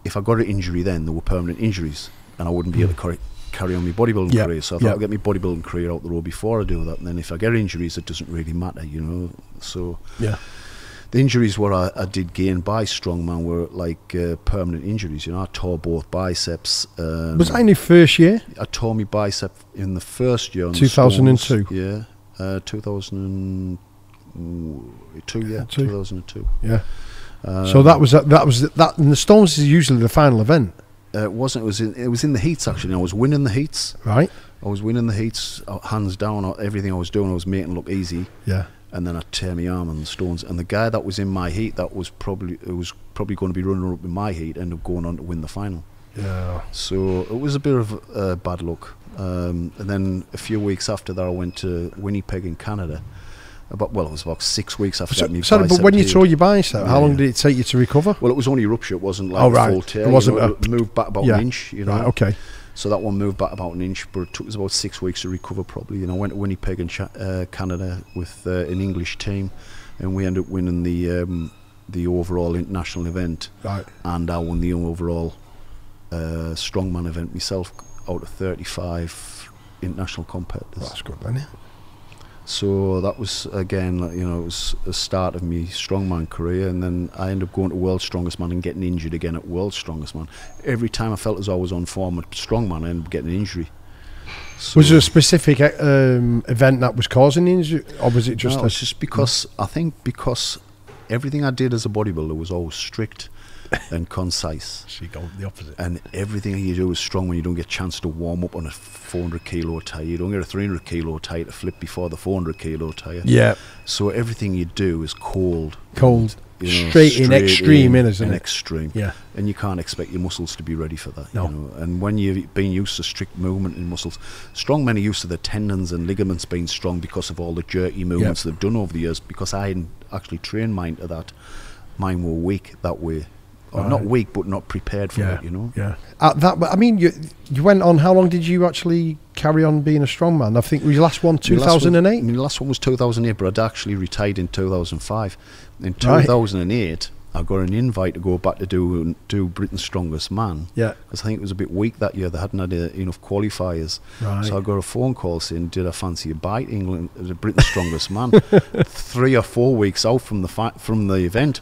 if I got an injury then there were permanent injuries and I wouldn't be able to carry on my bodybuilding career. So I thought I'd get my bodybuilding career out the road before I do that. And then if I get injuries, it doesn't really matter, you know. So the injuries what I did gain by strongman were like permanent injuries. You know, I tore both biceps. Was that in your first year? I tore my bicep in the first year. 2002. Yeah. 2002, 2002. Yeah. So that was that. And the Stones is usually the final event. It wasn't. It was in the heats actually. I was winning the heats. Right. I was winning the heats, hands down. Everything I was doing, I was making it look easy. Yeah. And then I tear my arm on the Stones. And the guy that was in my heat, that was probably going to be running up in my heat, ended up going on to win the final. Yeah. So it was a bit of bad luck. And then a few weeks after that, I went to Winnipeg in Canada. It was about 6 weeks after that. Sorry, but when you tore your bicep, how long did it take you to recover? Well, it was only a rupture. It wasn't like a full tear. It wasn't. It moved back about an inch. You know. Right. Okay. So that one moved back about an inch, but it took us about 6 weeks to recover properly. And I went to Winnipeg in Canada with an English team, and we ended up winning the overall international event. Right. And I won the overall strongman event myself out of 35 international competitors. Well, that's good, isn't it? So that was again, you know, it was the start of my strongman career, and then I ended up going to World's Strongest Man and getting injured again at World's Strongest Man. Every time I felt as though I was on form at strongman, I ended up getting an injury. So was there a specific event that was causing the injury, or was it just? No, it's just because I think because everything I did as a bodybuilder was always strict and concise. So you go the opposite. And everything you do is strong when you don't get a chance to warm up on a 400 kilo tire. You don't get a 300 kilo tire to flip before the 400 kilo tire. Yeah. So everything you do is cold. Cold. You know, straight in, extreme in, isn't it? Extreme. Yeah. And you can't expect your muscles to be ready for that. No. You know? And when you've been used to strict movement in muscles, strong men are used to the tendons and ligaments being strong because of all the jerky movements they've done over the years. Because I hadn't actually trained mine to that. Mine were weak that way. Or not weak, but not prepared for it, you know. Yeah. I mean, you went on. How long did you actually carry on being a strongman? I think your last one 2008. My last one was 2008, but I'd actually retired in 2005. In 2008, I got an invite to go back to do Britain's Strongest Man. Yeah. Because I think it was a bit weak that year. They hadn't had enough qualifiers. Right. So I got a phone call saying, "Did I fancy a bite, England, as Britain's Strongest Man?" 3 or 4 weeks out from the event.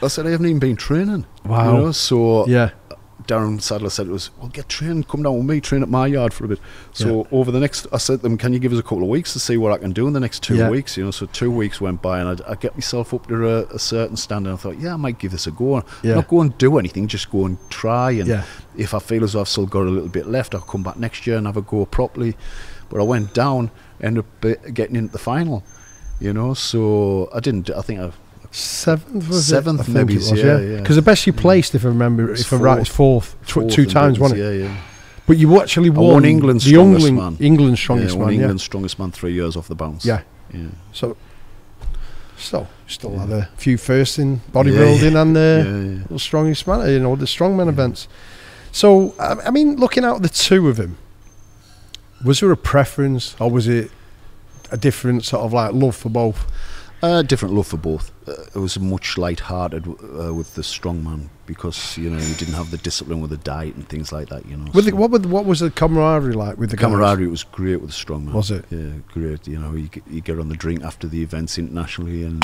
I said, I haven't even been training. Wow. You know? So Darren Sadler said, well, get trained, come down with me, train at my yard for a bit. So over the next, I said to them, can you give us a couple of weeks to see what I can do in the next 2 weeks? You know, so 2 weeks went by and I get myself up to a certain standard. And I thought, I might give this a go. Not go and do anything, just go and try. And if I feel as though I've still got a little bit left, I'll come back next year and have a go properly. But I went down, ended up getting into the final. You know, so I think I seventh maybe, because the best you placed, if I remember, if I'm right, is fourth 2 times, wasn't it? Yeah. But you actually won England's strongest man. England's strongest man. England's strongest man 3 years off the bounce. Yeah. So still had a few firsts in bodybuilding and the strongest man, you know, the strongman events. So I mean, looking out the two of them, was there a preference, or was it a different sort of like love for both? Different love for both. It was much light-hearted with the strongman because you didn't have the discipline with the diet and things like that. You know. What was the camaraderie like with the camaraderie? It was great with the strongman. Was it? Yeah, great. You know, you get on the drink after the events internationally, and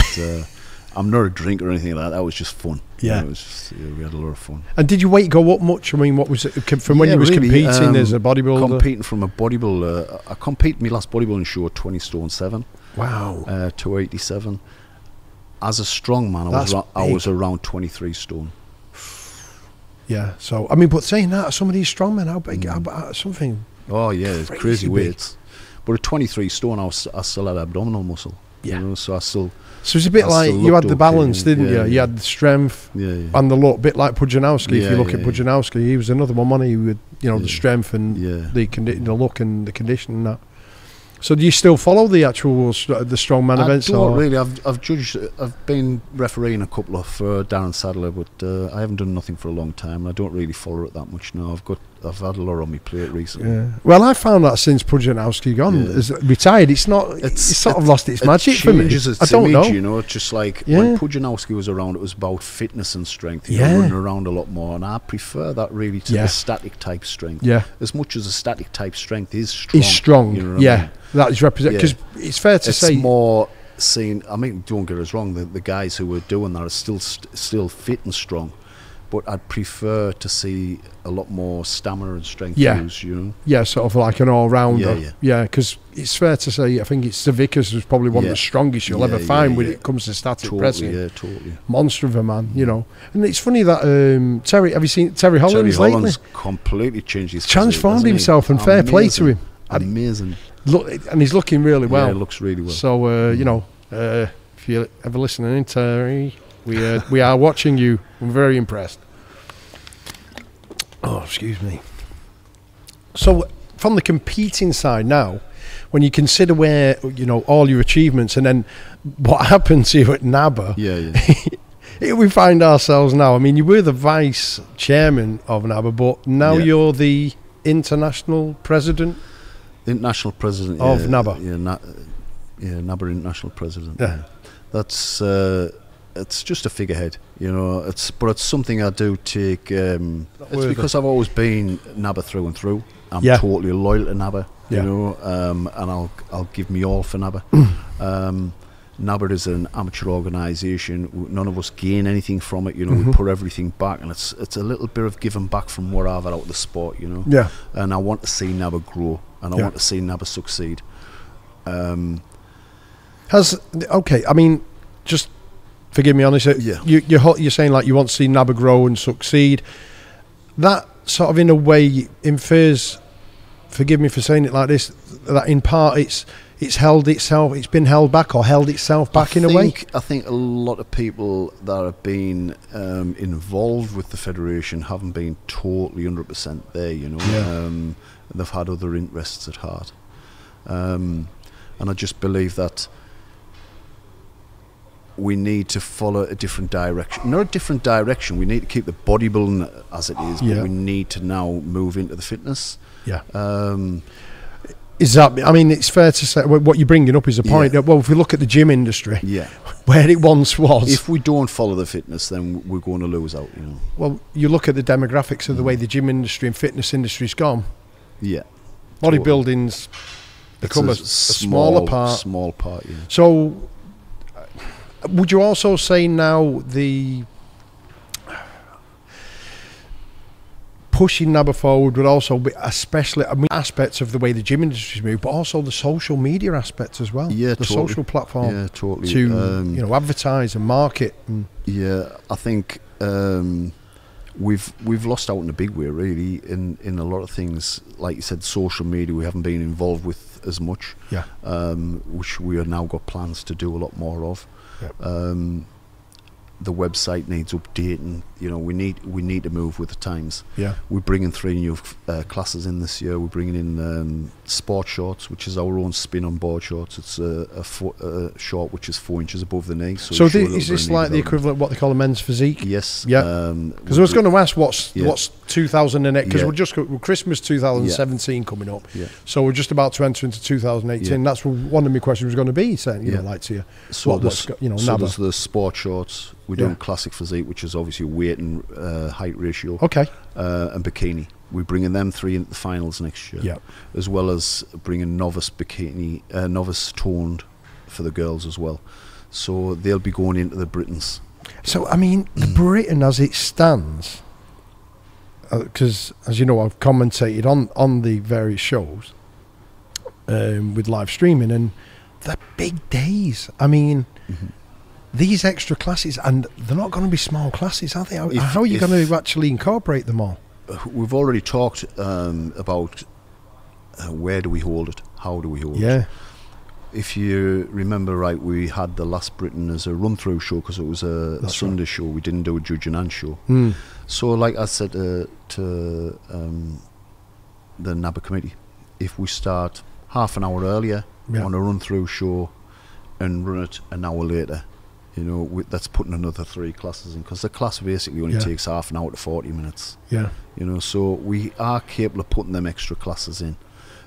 I'm not a drinker or anything like that. That was just fun. Yeah, you know, it was just, we had a lot of fun. And did your weight go up much? I mean, what was it from when you was competing as a bodybuilder? Competing from a bodybuilder, I competed my last bodybuilding show at 20 stone 7. Wow. 287. As a strong man, I was around 23 stone. Yeah. So I mean, but saying that, some of these strong men, how big? Something. Oh yeah, it's crazy weights. But at 23 stone, I still had abdominal muscle. Yeah. You know, so I still. So it's a bit like you had the balance, didn't you? You had the strength and the look, a bit like Pudzianowski. If you look at Pudzianowski, he was another one, wasn't he? With the strength and the look and the condition and that. So do you still follow the actual the strongman events? I don't really. I've judged. I've been refereeing a couple of Darren Sadler, but I haven't done nothing for a long time. I don't really follow it that much now. I've had a lot on my plate recently. Yeah. Well, I found that since Pudzianowski is retired, it's sort of lost its magic for me. I don't know. You know, it's just like when Pudzianowski was around, it was about fitness and strength. You know, running around a lot more, and I prefer that really to the static type strength. Yeah. As much as a static type strength is strong. He's strong. You know what I mean? That is represented because it's fair to say. It's more seen. I mean, don't get us wrong. The guys who were doing that are still fit and strong, but I'd prefer to see a lot more stamina and strength used. You know. Yeah, sort of like an all-rounder. Yeah, because it's fair to say. I think it's the Vickers who's probably one of the strongest you'll ever find when it comes to static pressing. Yeah, totally. Monster of a man, you know. And it's funny that Terry. Have you seen Terry Hollands lately? Holland's completely changed his transformed himself, and fair play to him. Amazing. Look, and he's looking really well. Yeah, it looks really well. So you know, if you're ever listening, Terry, we are watching you. I'm very impressed. Oh, excuse me. So, from the competing side now, when you consider where all your achievements, and then what happened to you at NABBA, here we find ourselves now. I mean, you were the vice chairman of NABBA, but now you're the international president. International president of NABBA. NABBA International President. Yeah. That's it's just a figurehead, you know. But it's something I do take. It's because I've always been NABBA through and through. I'm totally loyal to NABBA, you know, and I'll give me all for NABBA. NABBA is an amateur organisation. None of us gain anything from it, you know. We put everything back, and it's a little bit of giving back from what I've had out of the sport, you know. Yeah. And I want to see NABBA grow, and I want to see NABBA succeed. I mean, just forgive me on this. You're saying like you want to see NABBA grow and succeed. That sort of in a way infers. Forgive me for saying it like this. That in part it's been held back or held itself back in a way. I think a lot of people that have been involved with the federation haven't been totally 100% there, you know. Yeah. They've had other interests at heart, and I just believe that we need to follow a different direction. Not a different direction. We need to keep the bodybuilding as it is, but we need to now move into the fitness. Yeah. Is that? I mean, it's fair to say what you're bringing up is a point. Well, if we look at the gym industry, where it once was, if we don't follow the fitness, then we're going to lose out. You know. Well, you look at the demographics of the way the gym industry and fitness industry's gone. Yeah. Bodybuilding's become a smaller part. Small part. Yeah. So, would you also say now the pushing NABBA forward would also be especially aspects of the way the gym industry's moved, but also the social media aspects as well. Yeah, the social platform. Yeah, totally. To advertise and market. And I think we've lost out in a big way, really, in a lot of things. Like you said, social media we haven't been involved with as much. Yeah. Which we have now got plans to do a lot more of. Yep. The website needs updating. You know, we need to move with the times. Yeah, we're bringing 3 new classes in this year. We're bringing in sport shorts, which is our own spin on board shorts. It's a short which is 4 inches above the knee. So is this like the equivalent of what they call a men's physique? Yes. Yeah. Because I was going to ask what's 2008, because we're just Christmas 2017 coming up. Yeah. So we're just about to enter into 2018. That's one of my questions was going to be saying, like to you. So there's the sport shorts. We're doing classic physique, which is obviously weight and height ratio. Okay. And bikini. We're bringing them 3 into the finals next year. Yeah. As well as bringing novice bikini, novice toned for the girls as well. So they'll be going into the Britons. So, I mean, Britain as it stands, because, as you know, I've commentated on the various shows with live streaming, and they're big days. I mean, these extra classes, and they're not going to be small classes, are they? How are you going to actually incorporate them all? We've already talked about where do we hold it, how do we hold it. Yeah. If you remember right, we had the last Britain as a run-through show because it was a Sunday show. We didn't do a judge and hand show. So like I said to the NABBA committee, if we start half an hour earlier on a run-through show and run it an hour later, you know, that's putting another 3 classes in, because the class basically only takes half an hour to 40 minutes. You know, so we are capable of putting them extra classes in.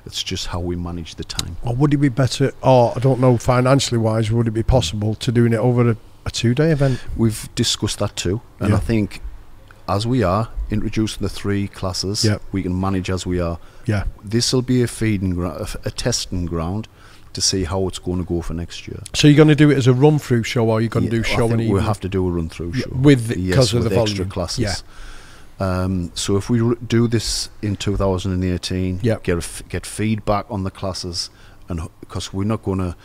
It's just how we manage the time. Or would it be better, or I don't know, financially wise, would it be possible to doing it over a 2-day event? We've discussed that too, and I think as we are introducing the 3 classes, we can manage as we are. This will be a feeding ground, a testing ground to see how it's going to go for next year. So you're going to do it as a run-through show, or you're going to do show and we'll have to do a run-through show because of the extra classes. So if we do this in 2018, get feedback on the classes, and because we're going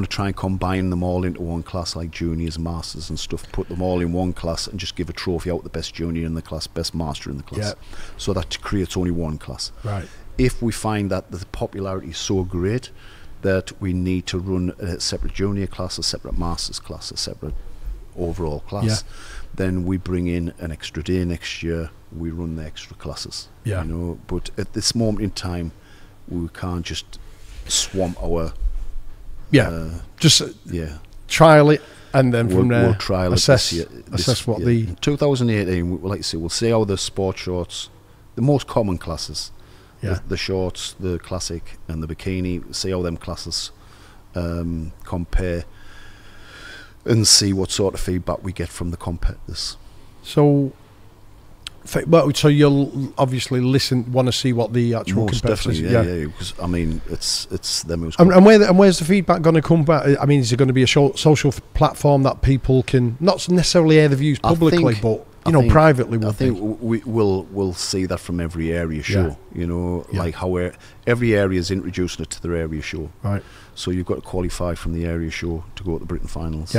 to try and combine them all into one class, like juniors, masters and stuff, put them all in one class and just give a trophy out the best junior in the class, best master in the class. So that creates only one class. If we find that the popularity is so great that we need to run a separate junior class, a separate masters class, a separate overall class, then we bring in an extra day next year. We run the extra classes, you know. But at this moment in time, we can't just swamp our trial it, and then from there we'll trial assess what the 2018. Like I say, we'll see how the sport shorts, the most common classes, the shorts, the classic, and the bikini. See how them classes compare, and see what sort of feedback we get from the competitors. So you'll obviously want to see what the actual competitors. Because I mean, it's them who's. And where's the feedback going to come back? I mean, is it going to be a social platform that people can not necessarily air the views publicly, but privately? I think we'll see that from every area show. You know, like how every area is introducing it to their area show. Right. So you've got to qualify from the area show to go to the Britain finals.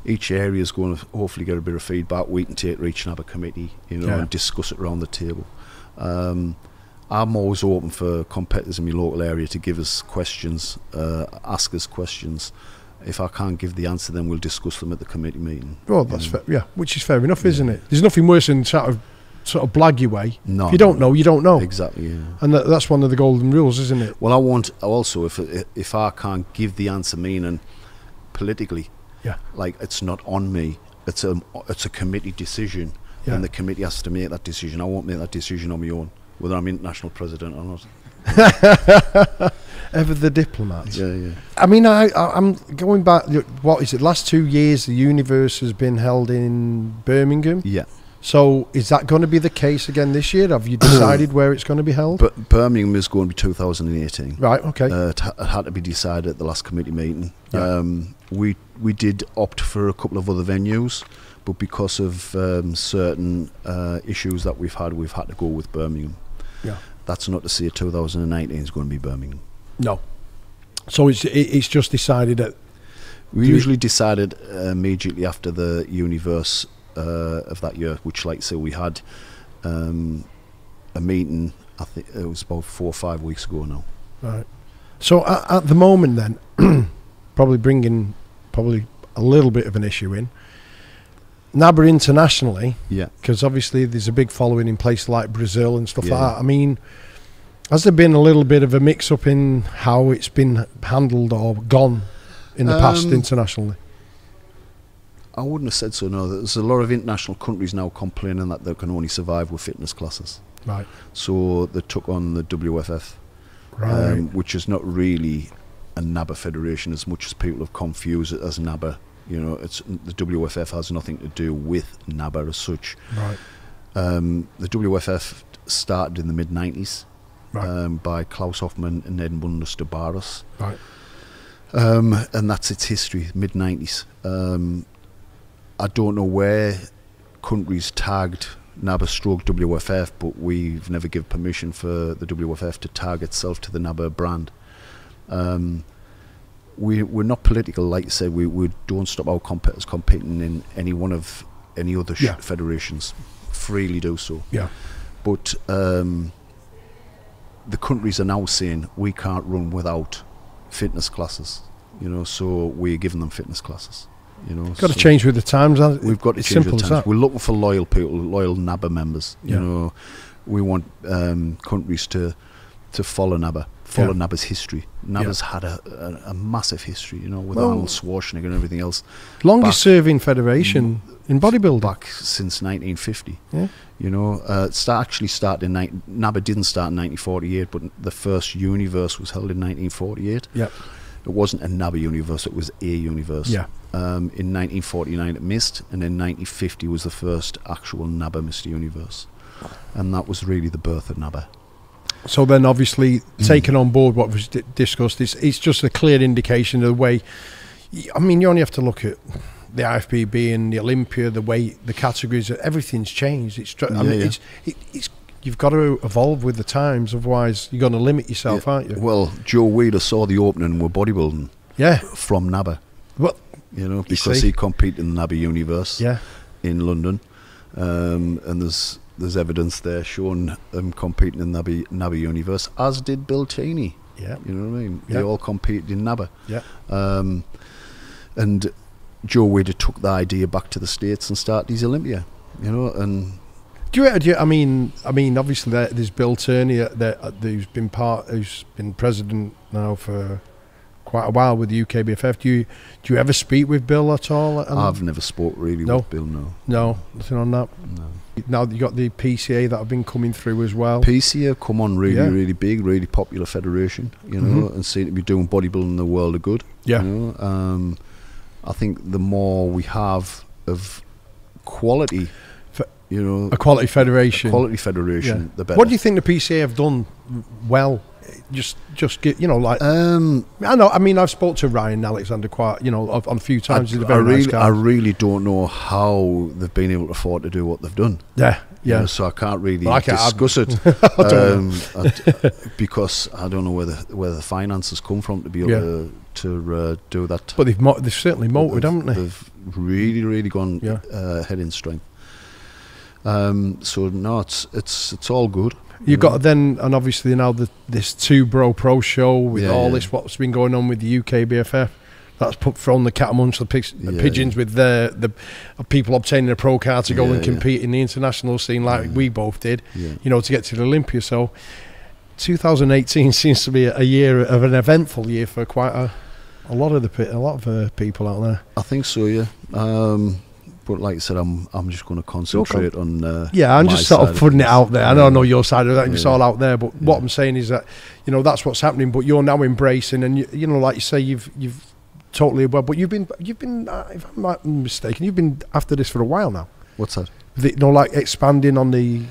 Each area is going to hopefully get a bit of feedback. We can take to each NABBA committee, and discuss it around the table. I'm always open for competitors in my local area to give us questions, ask us questions. If I can't give the answer, then we'll discuss them at the committee meeting. Well, that's fair, which is fair enough, isn't it? There's nothing worse than sort of blag your way. No, if you don't know, you don't know. Exactly, and that's one of the golden rules, isn't it? Well, I want also, if I can't give the answer, meaning politically, like it's not on me. It's a committee decision, and the committee has to make that decision. I won't make that decision on my own, whether I'm international president or not. Ever the diplomat. I mean, I'm going back. What is it? Last 2 years, the Universe has been held in Birmingham. So is that going to be the case again this year? Have you decided where it's going to be held? But Birmingham is going to be 2018. Right. Okay. It had to be decided at the last committee meeting. We did opt for a couple of other venues, but because of certain issues that we've had to go with Birmingham. That's not to say 2019 is going to be Birmingham. No. So it's just decided that we usually decided immediately after the Universe of that year, which, like I say, we had a meeting. I think it was about 4 or 5 weeks ago now. Right. So at the moment, then, probably a little bit of an issue in NABBA internationally, because obviously there's a big following in places like Brazil and stuff like that. I mean, has there been a little bit of a mix-up in how it's been handled or gone in the past internationally? I wouldn't have said so, no. There's a lot of international countries now complaining that they can only survive with fitness classes. Right. So they took on the WFF, which is not really a NABBA federation as much as people have confused it as NABBA. You know, the WFF has nothing to do with NABBA as such. Right. The WFF started in the mid-90s by Klaus Hoffmann and Edmund Barros. Right. And that's its history, mid-90s. I don't know where countries tagged NABBA stroke WFF, but we've never given permission for the WFF to tag itself to the NABBA brand. We're not political, like you said. We don't stop our competitors competing in any other federations. Freely do so. Yeah. But the countries are now saying we can't run without fitness classes. You know, so we're giving them fitness classes. You know, got to change with the times. We've got to change with the times. We're looking for loyal people, loyal NABBA members. You know, we want countries to follow NABBA, NABBA's history. NABBA's had a massive history. You know, with Arnold Schwarzenegger and everything else. Longest serving federation in bodybuilding back since 1950. Yeah. You know, actually started in NABBA didn't start in 1948, but the first universe was held in 1948. Yeah. It wasn't a NABBA universe, it was a universe. Yeah. In 1949 it missed, and in 1950 was the first actual NABBA Mr. Universe. And that was really the birth of NABBA. So then obviously taking on board what was discussed, it's just a clear indication of the way, I mean, you only have to look at the IFBB and the Olympia, the way the categories, everything's changed. It's you've got to evolve with the times, otherwise you're going to limit yourself, aren't you? Well, Joe Weider saw the opening with bodybuilding from NABBA. Well, you know, because he competed in the NABBA universe in London, and there's evidence there showing them competing in NABBA universe, as did Bill Cheney. Yeah, you know what I mean. They all competed in NABBA. Yeah, and Joe Weider took the idea back to the States and started his Olympia. You know, and. I mean, obviously there's Bill Turney who's been president now for quite a while with the UKBFF. Do you ever speak with Bill at all? I've never spoke really with Bill. No, nothing on that. No. Now you got the PCA that have been coming through as well. PCA come on really big, really popular federation. You know, and seem to be doing bodybuilding the world of good. Yeah. You know? I think the more we have of quality. You know, a quality federation. The better. What do you think the PCA have done well? Just get, you know, like I know. I mean, I've spoke to Ryan Alexander quite, you know, on a few times. He's a very nice guy. I really don't know how they've been able to afford to do what they've done. Yeah. You know, so I can't really discuss it because I don't know where the finances come from to be able to do that. But they've certainly motored, haven't they? They've really gone head in strength. So no, it's all good. You've got then, and obviously now this Two Bro Pro show with all this what's been going on with the UKBFF. That's thrown the cat amongst the pigeons with the people obtaining a pro card to go and compete in the international scene like we both did. You know, to get to the Olympia. So 2018 seems to be a year of an eventful year for quite a lot of people out there. I think so. Yeah. But like I said, I'm just going to concentrate on. I'm just sort of putting it out there. I don't know your side of that; it's all out there. But what I'm saying is that, you know, that's what's happening. But you're now embracing, and you know, like you say, you've totally well. But you've been, if I'm not mistaken, you've been after this for a while now. What's that? You know, like expanding on the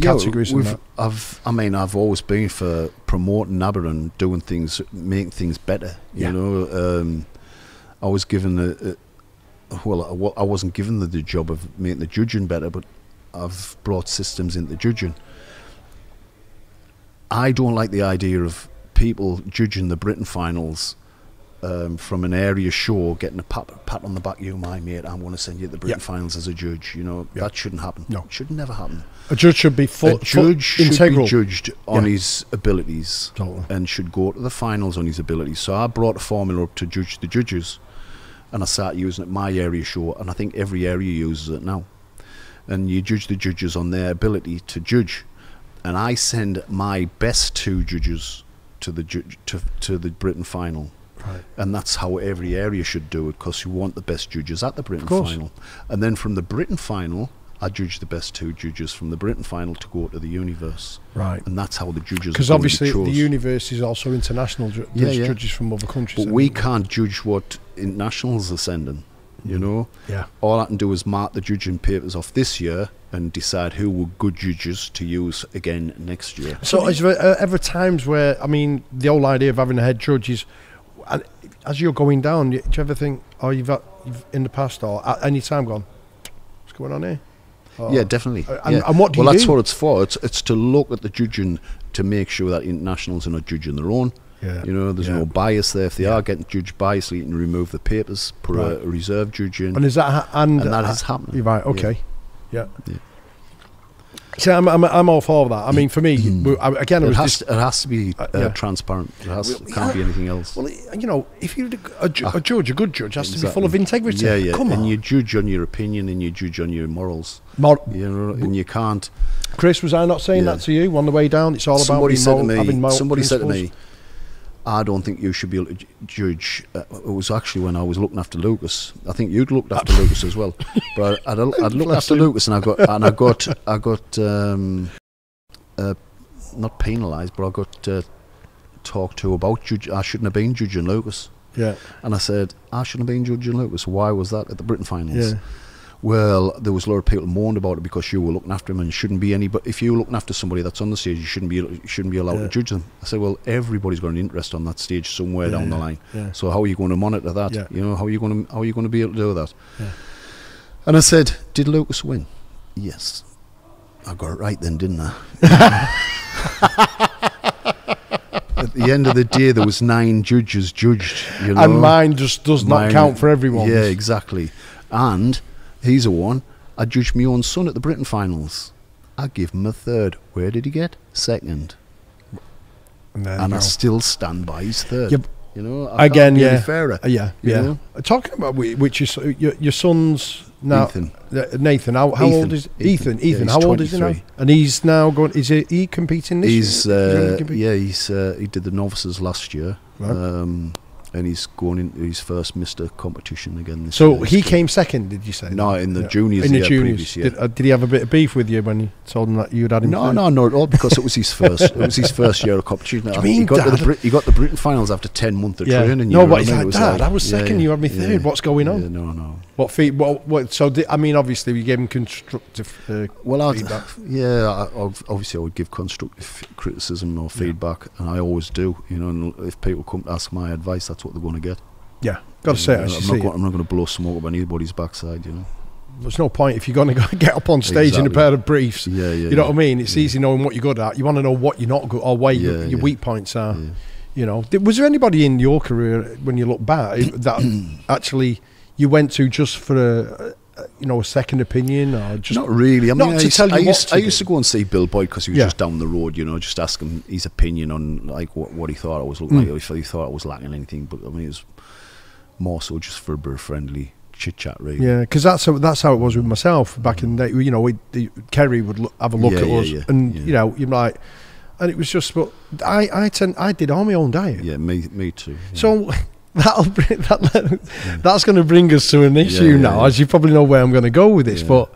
categories. I've always been for promoting NABBA and doing things, making things better. You know, I was given I wasn't given the job of making the judging better, but I've brought systems into judging. I don't like the idea of people judging the Britain finals from an area show, getting a pat on the back, you my mate, I'm going to send you to the Britain finals as a judge. You know, that shouldn't happen. No. It should never happen. A judge should be integral. Should be judged on his abilities and should go to the finals on his abilities. So I brought a formula up to judge the judges, and I started using it my area show, and I think every area uses it now. And you judge the judges on their ability to judge, and I send my best two judges to the Britain final. Right. And that's how every area should do it, because you want the best judges at the Britain final. And then from the Britain final, I judge the best two judges from the Britain final to go to the universe. Right. And that's how the judges. Because obviously the universe is also international. There's judges from other countries. But we can't judge what internationals are sending. You know. Yeah. All I can do is mark the judging papers off this year and decide who were good judges to use again next year. So is there ever times where, I mean, the whole idea of having a head judge is, and as you're going down, do you ever think, oh, you've in the past or at any time gone, what's going on here? Or, yeah, definitely. And what do you do? Well, that's what it's for. It's to look at the judging to make sure that internationals are not judging their own. Yeah. You know, there's no bias there. If they are getting judged biasly, you can remove the papers, put a reserve judge in. And is that and that is happening. You're right. Okay. Yeah. See, I'm all for that. I mean, for me, again, it has to be transparent. It can't be anything else. Well, you know, if you're a good judge has to be full of integrity. Yeah, yeah. Come on. And you judge on your opinion and you judge on your morals. You know, and you can't. Chris, was I not saying that to you on the way down? It's all about having moral Somebody said to principles. me, I don't think you should be able to judge. It was actually when I was looking after Lucas. I think you'd looked after Lucas as well. But I'd looked after Lucas, and I got not penalised, but I got talked to about judge. I shouldn't have been judging Lucas. Yeah. And I said I shouldn't have been judging Lucas. Why was that at the Britain finals? Yeah. Well, there was a lot of people moaned about it because you were looking after him, and you shouldn't be any. But if you're looking after somebody that's on the stage, you shouldn't be allowed to judge them. I said, well, everybody's got an interest on that stage somewhere down the line. Yeah. So how are you going to monitor that? Yeah. You know, how are you going to be able to do that? Yeah. And I said, did Lucas win? Yes. I got it right then, didn't I? At the end of the day, there was 9 judges judged. You know? And mine just does not count for everyone. Yeah, exactly. And he's a one. I judged my own son at the Britain finals. I give him a 3rd. Where did he get? 2nd. And I still stand by his 3rd. Yep. You know, I again, can't be any fairer. Yeah. Talking about which is your son's now. Nathan. How old is Ethan? Ethan. How old is he now? And he's now going. Is he competing this year? He did the novices last year. Right. And he's going into his first Mr. competition again this year. So he came 2nd, did you say? No, in the juniors. In the juniors. Did he have a bit of beef with you when you told him that you'd had him? No, not at all, because it was his first. It was his first year of competition. He got the Britain finals after 10 months of training. No, but he's like, Dad, I was 2nd. You had me 3rd. What's going on? No. What feed? So I mean, obviously, we gave him constructive. Feedback. Obviously, I would give constructive criticism or feedback, and I always do. You know, and if people come to ask my advice, that's what they're going to get. Yeah, got to say it. I'm not going to blow smoke up anybody's backside. You know, there's no point if you're going to get up on stage in a pair of briefs. You know what I mean? It's easy knowing what you're good at. You want to know what you're not good or where your weak points are. Yeah. You know, was there anybody in your career when you look back that actually you went to just for a second opinion, or just not really? I mean, I used to go and see Bill Boyd because he was just down the road. You know, just ask him his opinion on like what he thought I was looking like, or if he thought I was lacking anything. But I mean, it was more so just for a bit of friendly chit chat, really. Yeah, because that's how it was with myself back in the day. You know, Kerry would have a look at us, and you know, you're like, and it was just. But I did all my own diet. Yeah, me too. Yeah. So. That's going to bring us to an issue now, as you probably know where I'm going to go with this. But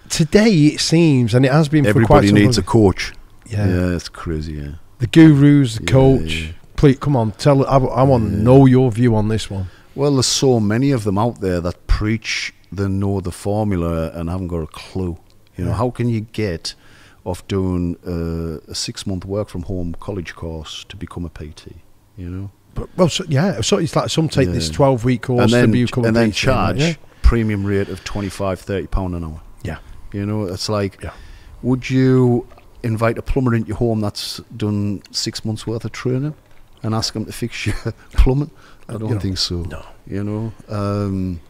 today it seems, and it has been for quite some time. Everybody needs a coach. Yeah, it's crazy. Yeah, the gurus, the coach. Yeah. Please, come on, tell. I want to know your view on this one. Well, there's so many of them out there that preach they know the formula and haven't got a clue. You know, how can you get off doing a 6-month work from home college course to become a PT? You know. So it's like some take this 12-week course to become a PT, and then charge premium rate of £25-30 an hour. Yeah, you know, it's like, would you invite a plumber into your home that's done 6 months worth of training and ask him to fix your plumbing? I don't think so. No, you know,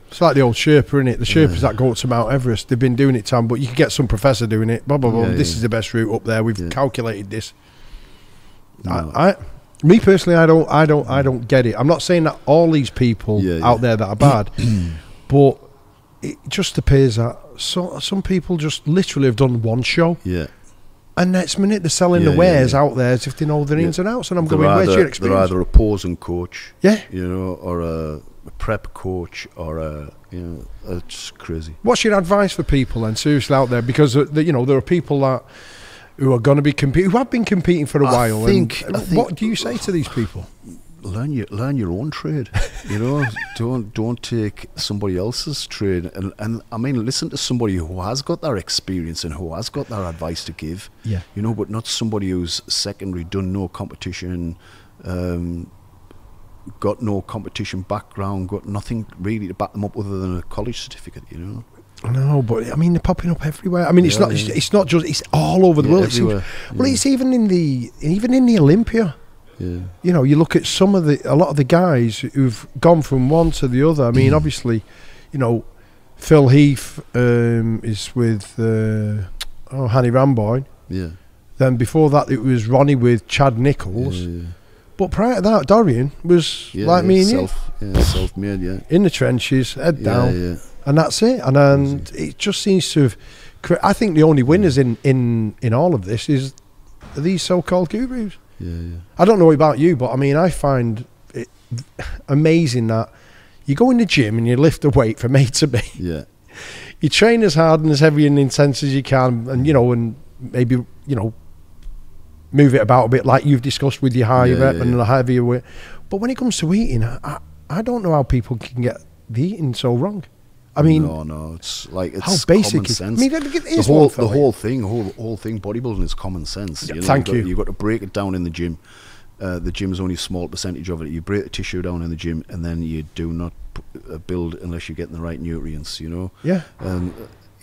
it's like the old Sherpa, isn't it? The Sherpas that go up to Mount Everest, they've been doing it, Tom, but you can get some professor doing it. Blah blah blah. This is the best route up there. We've calculated this. No. Me personally, I don't get it. I'm not saying that all these people out there that are bad, but it just appears that some people just literally have done one show. Yeah. And next minute they're selling the wares out there as if they know their ins and outs. And I'm going, where's your experience? They're either a posing coach, you know, or a prep coach, or it's crazy. What's your advice for people then, seriously, out there? Because you know, there are people that who are going to be competing, who have been competing for a while. What do you say to these people? Learn your own trade. You know, don't take somebody else's trade. And I mean, listen to somebody who has got that experience and who has got that advice to give. Yeah. You know, but not somebody who's secondary, done no competition, got no competition background, got nothing really to back them up other than a college certificate, you know. I know, but I mean they're popping up everywhere. I mean, it's not just, it's all over the world. Everywhere. Well, it's even in the Olympia. Yeah. You know, you look at a lot of the guys who've gone from one to the other. I mean, obviously, you know, Phil Heath is with Hanny Ramboy. Yeah. Then before that, it was Ronnie with Chad Nichols. Yeah. But prior to that, Dorian was like me and you. Self-made, yeah. In the trenches, head down. Yeah. And that's it. And it just seems to have... I think the only winners in all of this is these so-called gurus. Yeah. I don't know about you, but I mean, I find it amazing that you go in the gym and you lift a weight from A to B. Yeah. You train as hard and as heavy and intense as you can, and, you know, and maybe, you know, move it about a bit like you've discussed with your high rep and the heavier weight. But when it comes to eating, I don't know how people can get the eating so wrong. I mean, no, it's like, it's how basic common sense. I mean, the whole thing, bodybuilding is common sense. Yeah, you know, thank you. You've got to break it down in the gym. The gym is only a small percentage of it. You break the tissue down in the gym, and then you do not build unless you're getting the right nutrients. You know. Yeah.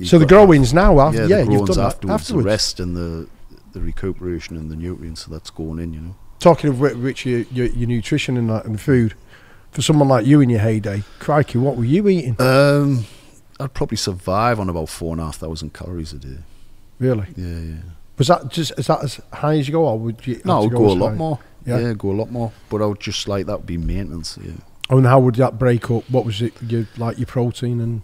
So the growings now, after, the you've done afterwards, that. the rest and the recuperation and the nutrients, so that's going in. You know. Talking of which, your nutrition and that and food. For someone like you in your heyday, crikey, what were you eating? I'd probably survive on about 4,500 calories a day. Really? Yeah. Was that as high as you go, or would you? No, I would go a lot more. Yeah, go a lot more. But I would just like that would be maintenance. Yeah. Oh, and how would that break up? What was it? Your protein and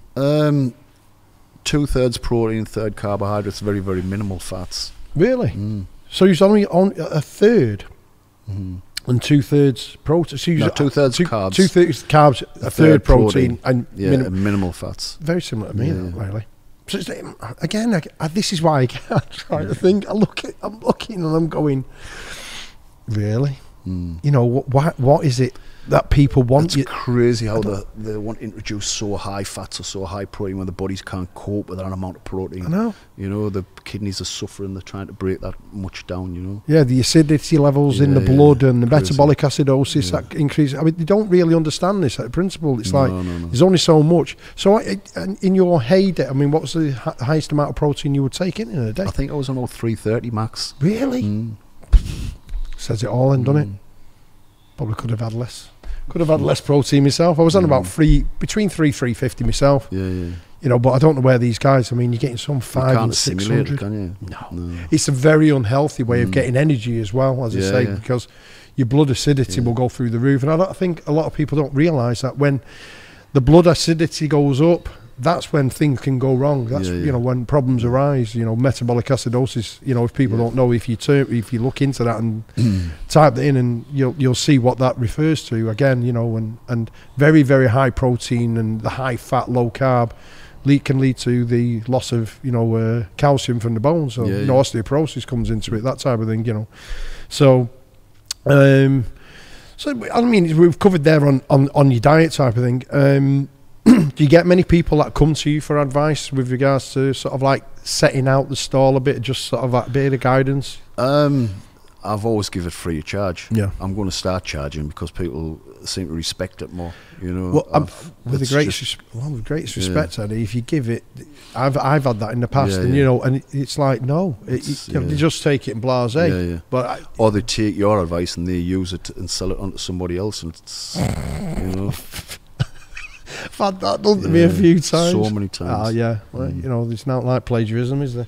2/3 protein, 1/3 carbohydrates, very, very minimal fats. Really? Mm. So you're only on a third. Mm-hmm. And 2/3 protein. So 2/3 carbs. 2/3 carbs, a third protein, and minimal fats. Very similar to me, really. So it's, again, this is why I can't try to think. I'm looking and I'm going, really? Mm. You know, what is it that people want? It's crazy how they want to introduce so high fats or so high protein when the bodies can't cope with that amount of protein. I know. You know, the kidneys are suffering. They're trying to break that much down, you know. Yeah, the acidity levels in the blood and the metabolic acidosis that increase. I mean, they don't really understand this principle. It's no. There's only so much. So in your heyday, I mean, what was the highest amount of protein you would take in a day? I think I was on about 330 max. Really? Mm. Says it all and done it. Probably could have had less. Could have had less protein myself. I was on about between 350 myself. Yeah. You know, but I don't know where these guys. I mean, you're getting some 500 and 600. Can you? No. It's a very unhealthy way of getting energy as well, as I say, because your blood acidity will go through the roof. And I think a lot of people don't realise that when the blood acidity goes up, that's when things can go wrong. That's you know, when problems arise. You know, metabolic acidosis. You know, if people don't know, if you look into that and type that in, and you'll see what that refers to. Again, you know, and very, very high protein and the high fat, low carb can lead to the loss of, you know, calcium from the bones. So you know, osteoporosis comes into it. That type of thing. You know, so. So I mean, we've covered there on your diet type of thing. Do you get many people that come to you for advice with regards to sort of like setting out the stall a bit, just sort of like a bit of guidance? I've always give it free of charge. Yeah, I'm going to start charging because people seem to respect it more. You know, well, with the greatest respect, Eddie. If you give it, I've had that in the past, and you know, and it's like no, you know, they just take it and blasé. Yeah. But or they take your advice and they use it and sell it on to somebody else, and it's you know. I've had that done to me a few times. So many times. Yeah. Well, you know, it's not like plagiarism, is there?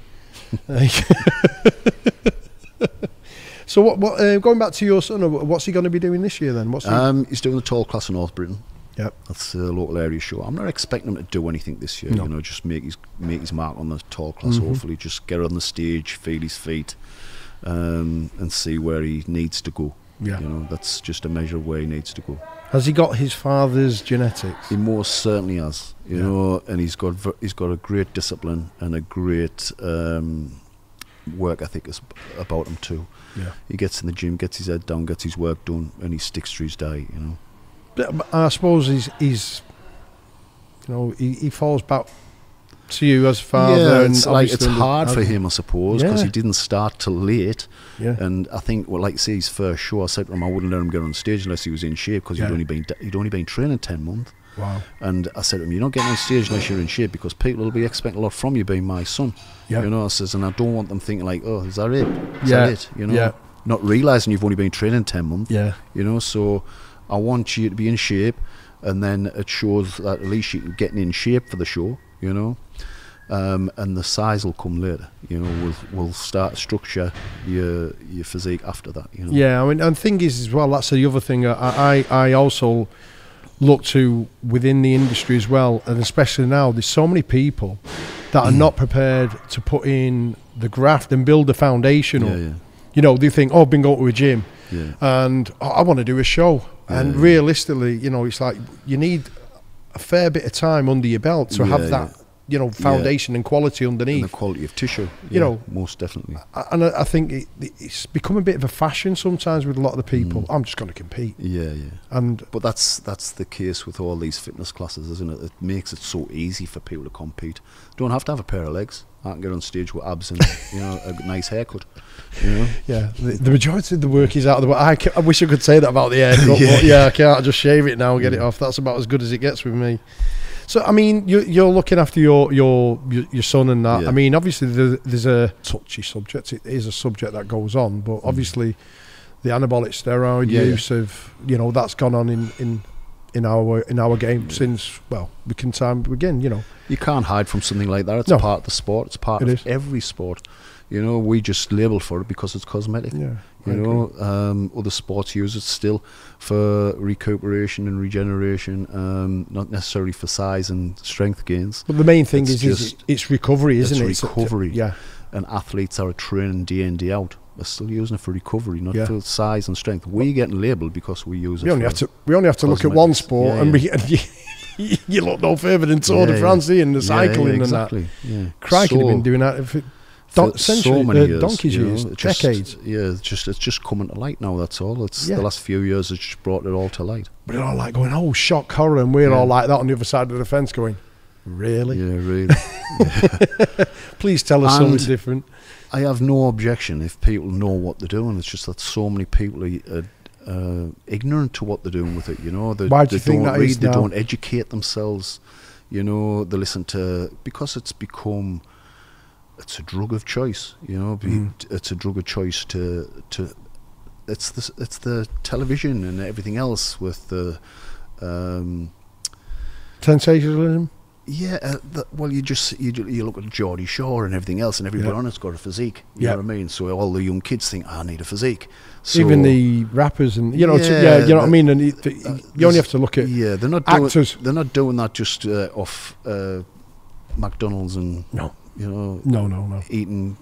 So what? Going back to your son, what's he going to be doing this year then? He's doing the tall class in North Britain. Yep. That's a local area show. I'm not expecting him to do anything this year. No. You know, just make his mark on the tall class. Hopefully, just get on the stage, feel his feet, and see where he needs to go. Yeah. You know, that's just a measure of where he needs to go. Has he got his father's genetics? He most certainly has. You know, and he's got a great discipline and a great work ethic about him too. Yeah. He gets in the gym, gets his head down, gets his work done, and he sticks to his diet. You know. But I suppose he's you know, he falls back to you as a father? Yeah, and it's hard for him, I suppose, because he didn't start till late. Yeah. And I think, well, like say his first show, I said to him I wouldn't let him get on stage unless he was in shape, because he'd only been training 10 months. Wow. And I said to him, you're not getting on stage unless you're in shape, because people will be expecting a lot from you being my son. Yeah. You know, I says, and I don't want them thinking like, oh, is that it? Is Yeah. that it? You know, Yeah. not realising you've only been training 10 months. Yeah. You know, so I want you to be in shape, and then it shows that at least you're getting in shape for the show, you know. And the size will come later, you know. We'll start to structure your physique after that, you know. Yeah, I mean, and the thing is as well, that's the other thing I also look to within the industry as well, and especially now, there's so many people that are not prepared to put in the graft and build the foundation up. Yeah. You know, they think, oh, I've been going to a gym, Yeah. and I want to do a show. And Yeah. realistically, you know, it's like you need a fair bit of time under your belt to have that, you know, foundation and quality underneath. And the quality of tissue, you know, most definitely. And I think it's become a bit of a fashion sometimes with a lot of the people. I'm just going to compete. Yeah. But that's the case with all these fitness classes, isn't it? It makes it so easy for people to compete. Don't have to have a pair of legs. I can get on stage with abs and you know, a nice haircut. You know? Yeah, the majority of the work is out of the way. I wish I could say that about the haircut, but I can't. I just shave it now and get it off. That's about as good as it gets with me. So I mean, you're looking after your son and that. Yeah. I mean, obviously there's a touchy subject. It is a subject that goes on, but obviously the anabolic steroid use of, you know, that's gone on in our game since, well, we can time begin. You know, you can't hide from something like that. It's a part of the sport. It's part of every sport. You know, we just label for it because it's cosmetic. Yeah, you know, other sports use it still for recuperation and regeneration, not necessarily for size and strength gains. But the main thing is it's recovery, isn't it? It's recovery. Yeah. And athletes are training day in, day out. They're still using it for recovery, not for size and strength. We're getting labelled because we use it. We only have to look at one sport, and you look no further than Tour de France and the cycling and that. Yeah. Crikey, they've been doing that for so many years, donkey's years, decades. It's just coming to light now. That's all. It's the last few years it's just brought it all to light. But they're all like going, oh, shock, horror, and we're all like that on the other side of the fence going, really? Yeah, really. Please tell us something different. I have no objection if people know what they're doing. It's just that so many people are ignorant to what they're doing with it. You know, why do you think that is now? They don't educate themselves. You know, they listen to, because it's become. It's a drug of choice, you know. It's a drug of choice it's the television and everything else with the sensationalism. Yeah, well, you look at Geordie Shore and everything else, and everybody on it's got a physique. You know what I mean? So all the young kids think, I need a physique. So even the rappers and you know, you know what I mean. And you only have to look at they're not actors. They're not doing that just off McDonald's and you know, no, eating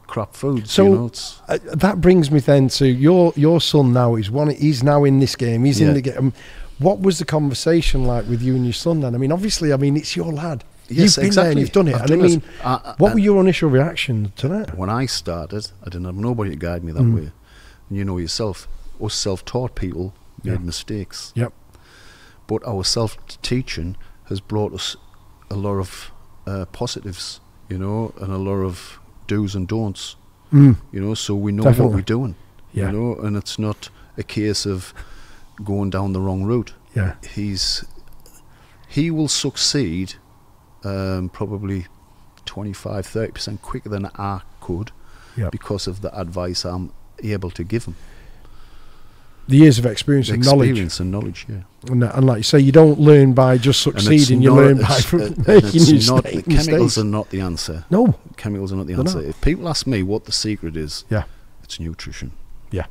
crap food. So you know, that brings me then to your son now. He's now in this game. He's in the game. What was the conversation like with you and your son then? I mean, obviously, it's your lad. Yes, you've been there and you've done it. And I mean, what were your initial reaction to that? When I started, I didn't have nobody to guide me that way. And you know yourself, us self-taught people made mistakes. Yep. But our self-teaching has brought us a lot of positives, you know, and a lot of do's and don'ts, you know, so we know what we're doing, you know, and it's not a case of going down the wrong route. Yeah. He will succeed probably 25-30% quicker than I could because of the advice I'm able to give him. The years of experience and knowledge. Experience and knowledge, yeah. And like you say, you don't learn by just succeeding, you learn by making mistakes. Chemicals are not the answer. No. Chemicals are not the answer. If people ask me what the secret is, it's nutrition. Yeah.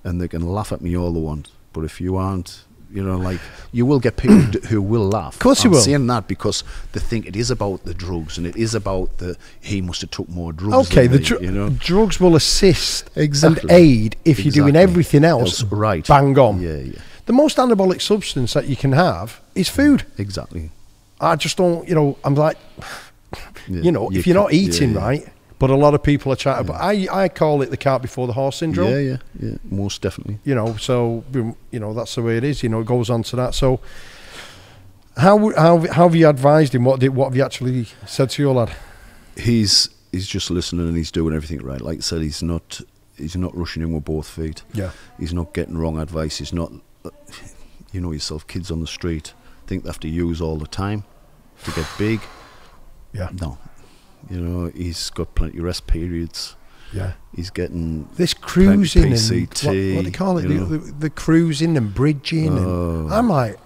And they can laugh at me all they want. But if you aren't, you know, like, you will get people who will laugh. Of course you will. I'm saying that because they think it is about the drugs and it is about he must have took more drugs. Okay, the you know? Drugs will assist and aid if you're doing everything else bang on. Yeah. The most anabolic substance that you can have is food. Exactly. I just don't, you know, I'm like, you know, if you're not eating right, but a lot of people are trying to, but I call it the cart before the horse syndrome. Yeah, most definitely. You know, so, you know, that's the way it is, you know, it goes on to that. So, How have you advised him? What have you actually said to your lad? He's just listening and he's doing everything right. Like I said, he's not rushing in with both feet. Yeah. He's not getting wrong advice. He's not, you know yourself, kids on the street think they have to use all the time to get big. Yeah. No. You know, he's got plenty of rest periods. Yeah. He's getting this cruising PCT, and what do you call it? The cruising and bridging. And I'm like,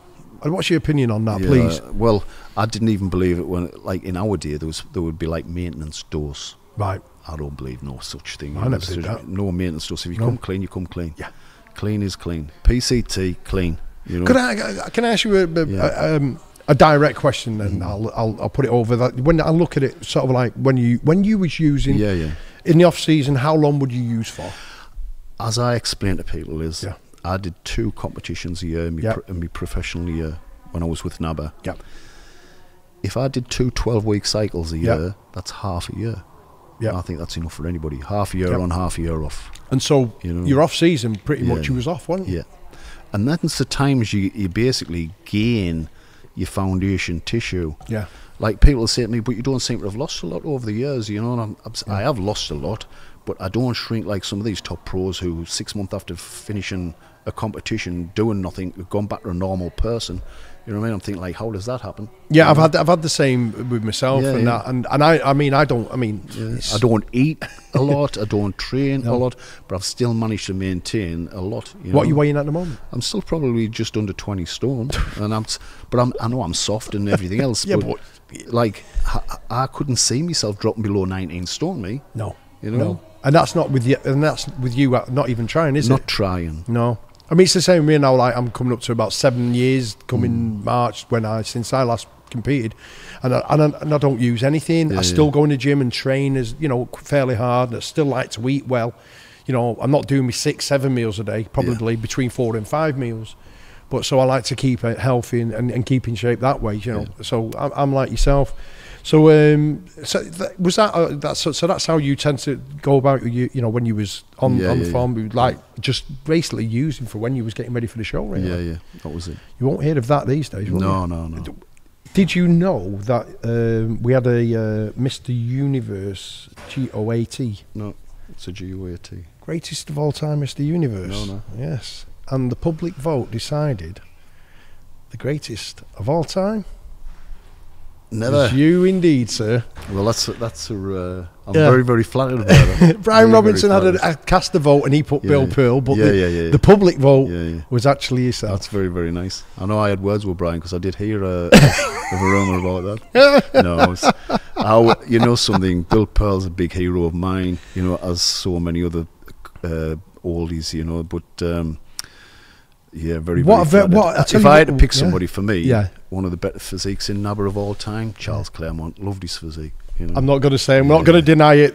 what's your opinion on that, please? Well, I didn't even believe it when, like in our day, there would be like maintenance doors. Right. I don't believe no such thing. I never did that. No maintenance doors. If you come clean, you come clean. Yeah. Clean is clean. PCT, clean. You know. Can I ask you a direct question? Then I'll put it over that. When I look at it, sort of like when you was using in the off season, how long would you use for? As I explain to people, I did 2 competitions a year in my professional year when I was with NABBA. Yeah. If I did 2 12-week cycles a year, that's half a year. Yeah. I think that's enough for anybody. Half a year on, half a year off. And so your off season, pretty much you was off, wasn't you? Yeah. And that's the times you basically gain your foundation tissue. Yeah. Like people say to me, but you don't seem to have lost a lot over the years, you know. And I have lost a lot, but I don't shrink like some of these top pros who 6 months after finishing a competition, doing nothing, have gone back to a normal person. You know what I mean? I'm thinking, like, how does that happen? Yeah, I've had the same with myself that, and I don't eat a lot, I don't train a lot, but I've still managed to maintain a lot. What are you weighing at the moment? I'm still probably just under 20 stone, and I know I'm soft and everything else. but like I couldn't see myself dropping below 19 stone. Me, no, you know, no. And that's not with you, and that's with you not even trying, is it? Not trying. No. I mean, it's the same with me now. Like, I'm coming up to about 7 years, coming March, since I last competed, and I don't use anything. I still go in the gym and train, as you know, fairly hard. I still like to eat well. You know, I'm not doing me 6-7 meals a day, probably between 4 and 5 meals. But so I like to keep it healthy and keep in shape that way. You know, so I'm like yourself. So was that so that's how you tend to go about you know when you was on form, like just basically using for when you was getting ready for the show, right? Yeah, that was it. You won't hear of that these days, will you? No. Did you know that we had a Mr. Universe GOAT? No, it's a GOAT. Greatest of all time, Mr. Universe. No. Yes, and the public vote decided the greatest of all time. Never. It's you indeed, sir. Well, I'm very, very flattered about it. Brian Robinson had a cast a vote and he put Bill Pearl, but the public vote was actually yourself. That's very, very nice. I know I had words with Brian because I did hear a rumour about that. No, you know something, Bill Pearl's a big hero of mine, you know, as so many other oldies, you know, but... very, very flattered. If I had to pick somebody for me, one of the better physiques in NABBA of all time, Charles Claremont, loved his physique. You know? I'm not going to say, I'm not going to deny it.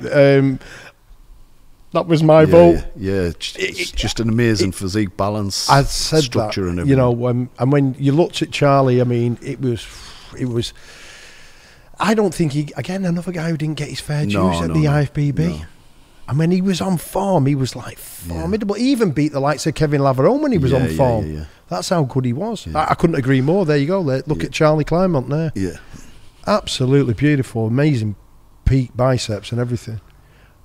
That was my vote. Yeah, it's just an amazing physique, balance, I said structure that, and everything. You know, and when you looked at Charlie, I mean, it was. I don't think another guy who didn't get his fair dues at the IFBB. No. And when he was on form, he was like formidable. He even beat the likes of Kevin Laverone when he was on form. Yeah. That's how good he was. I couldn't agree more. There you go. Look at Charlie Claremont there. Yeah. Absolutely beautiful, amazing peak biceps and everything.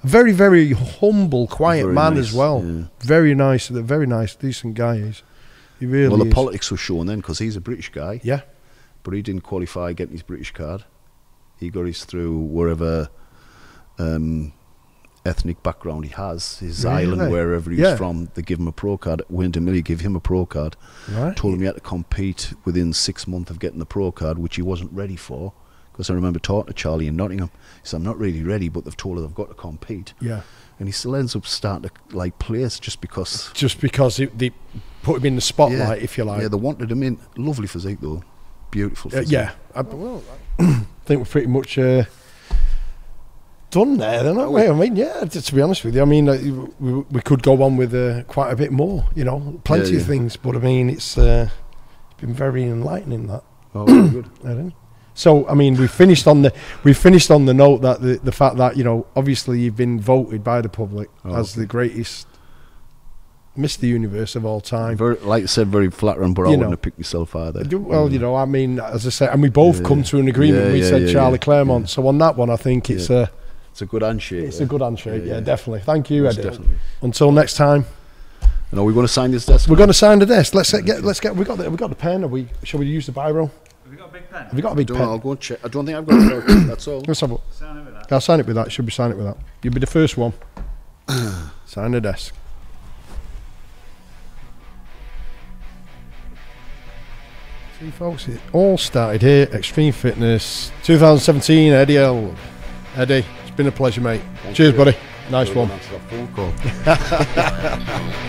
A very, very humble, quiet man as well. Yeah. Very nice, decent guy. He really is. Well, the politics was shown then because he's a British guy. Yeah. But he didn't qualify getting his British card. He got his through wherever... ethnic background he has, his island, wherever he's from, they give him a pro card. Wyndham Millie gave him a pro card. Right. Told him he had to compete within 6 months of getting the pro card, which he wasn't ready for. Because I remember talking to Charlie in Nottingham. He said, I'm not really ready, but they've told us I've got to compete. Yeah. And he still ends up starting to like place just because they put him in the spotlight, if you like. Yeah, they wanted him in. Lovely physique though, beautiful physique. I think we're pretty much done there, then, aren't we? I mean, to be honest with you, I mean, we could go on with quite a bit more, you know, plenty of things, but I mean, it's been very enlightening, that. Oh, very good. I don't know. So, I mean, we finished on the note that the fact that, you know, obviously you've been voted by the public as the greatest Mr. Universe of all time. Very, like I said, very flattering, but I wouldn't have picked myself either. Well, you know, I mean, as I said, and we both come to an agreement. We said Charlie Claremont. So on that one, I think it's a good handshake. It's a good handshake. Yeah, definitely. Thank you, Eddie. Definitely. Until next time. And are we going to sign this desk? We're going to sign the desk. Let's get. We got the pen. Shall we use the biro? Have you got a big pen? Have you got a big pen? I'll go and check. I don't think I've got a pen. That's all. Let's have a, Sign it with that. I'll sign it with that. Should be sign it with that. You'll be the first one. Sign the desk. See, folks, it all started here. Extreme Fitness 2017. Eddy Ellwood. Eddie, it's been a pleasure, mate. Cheers, buddy. Nice one. Answer that phone call.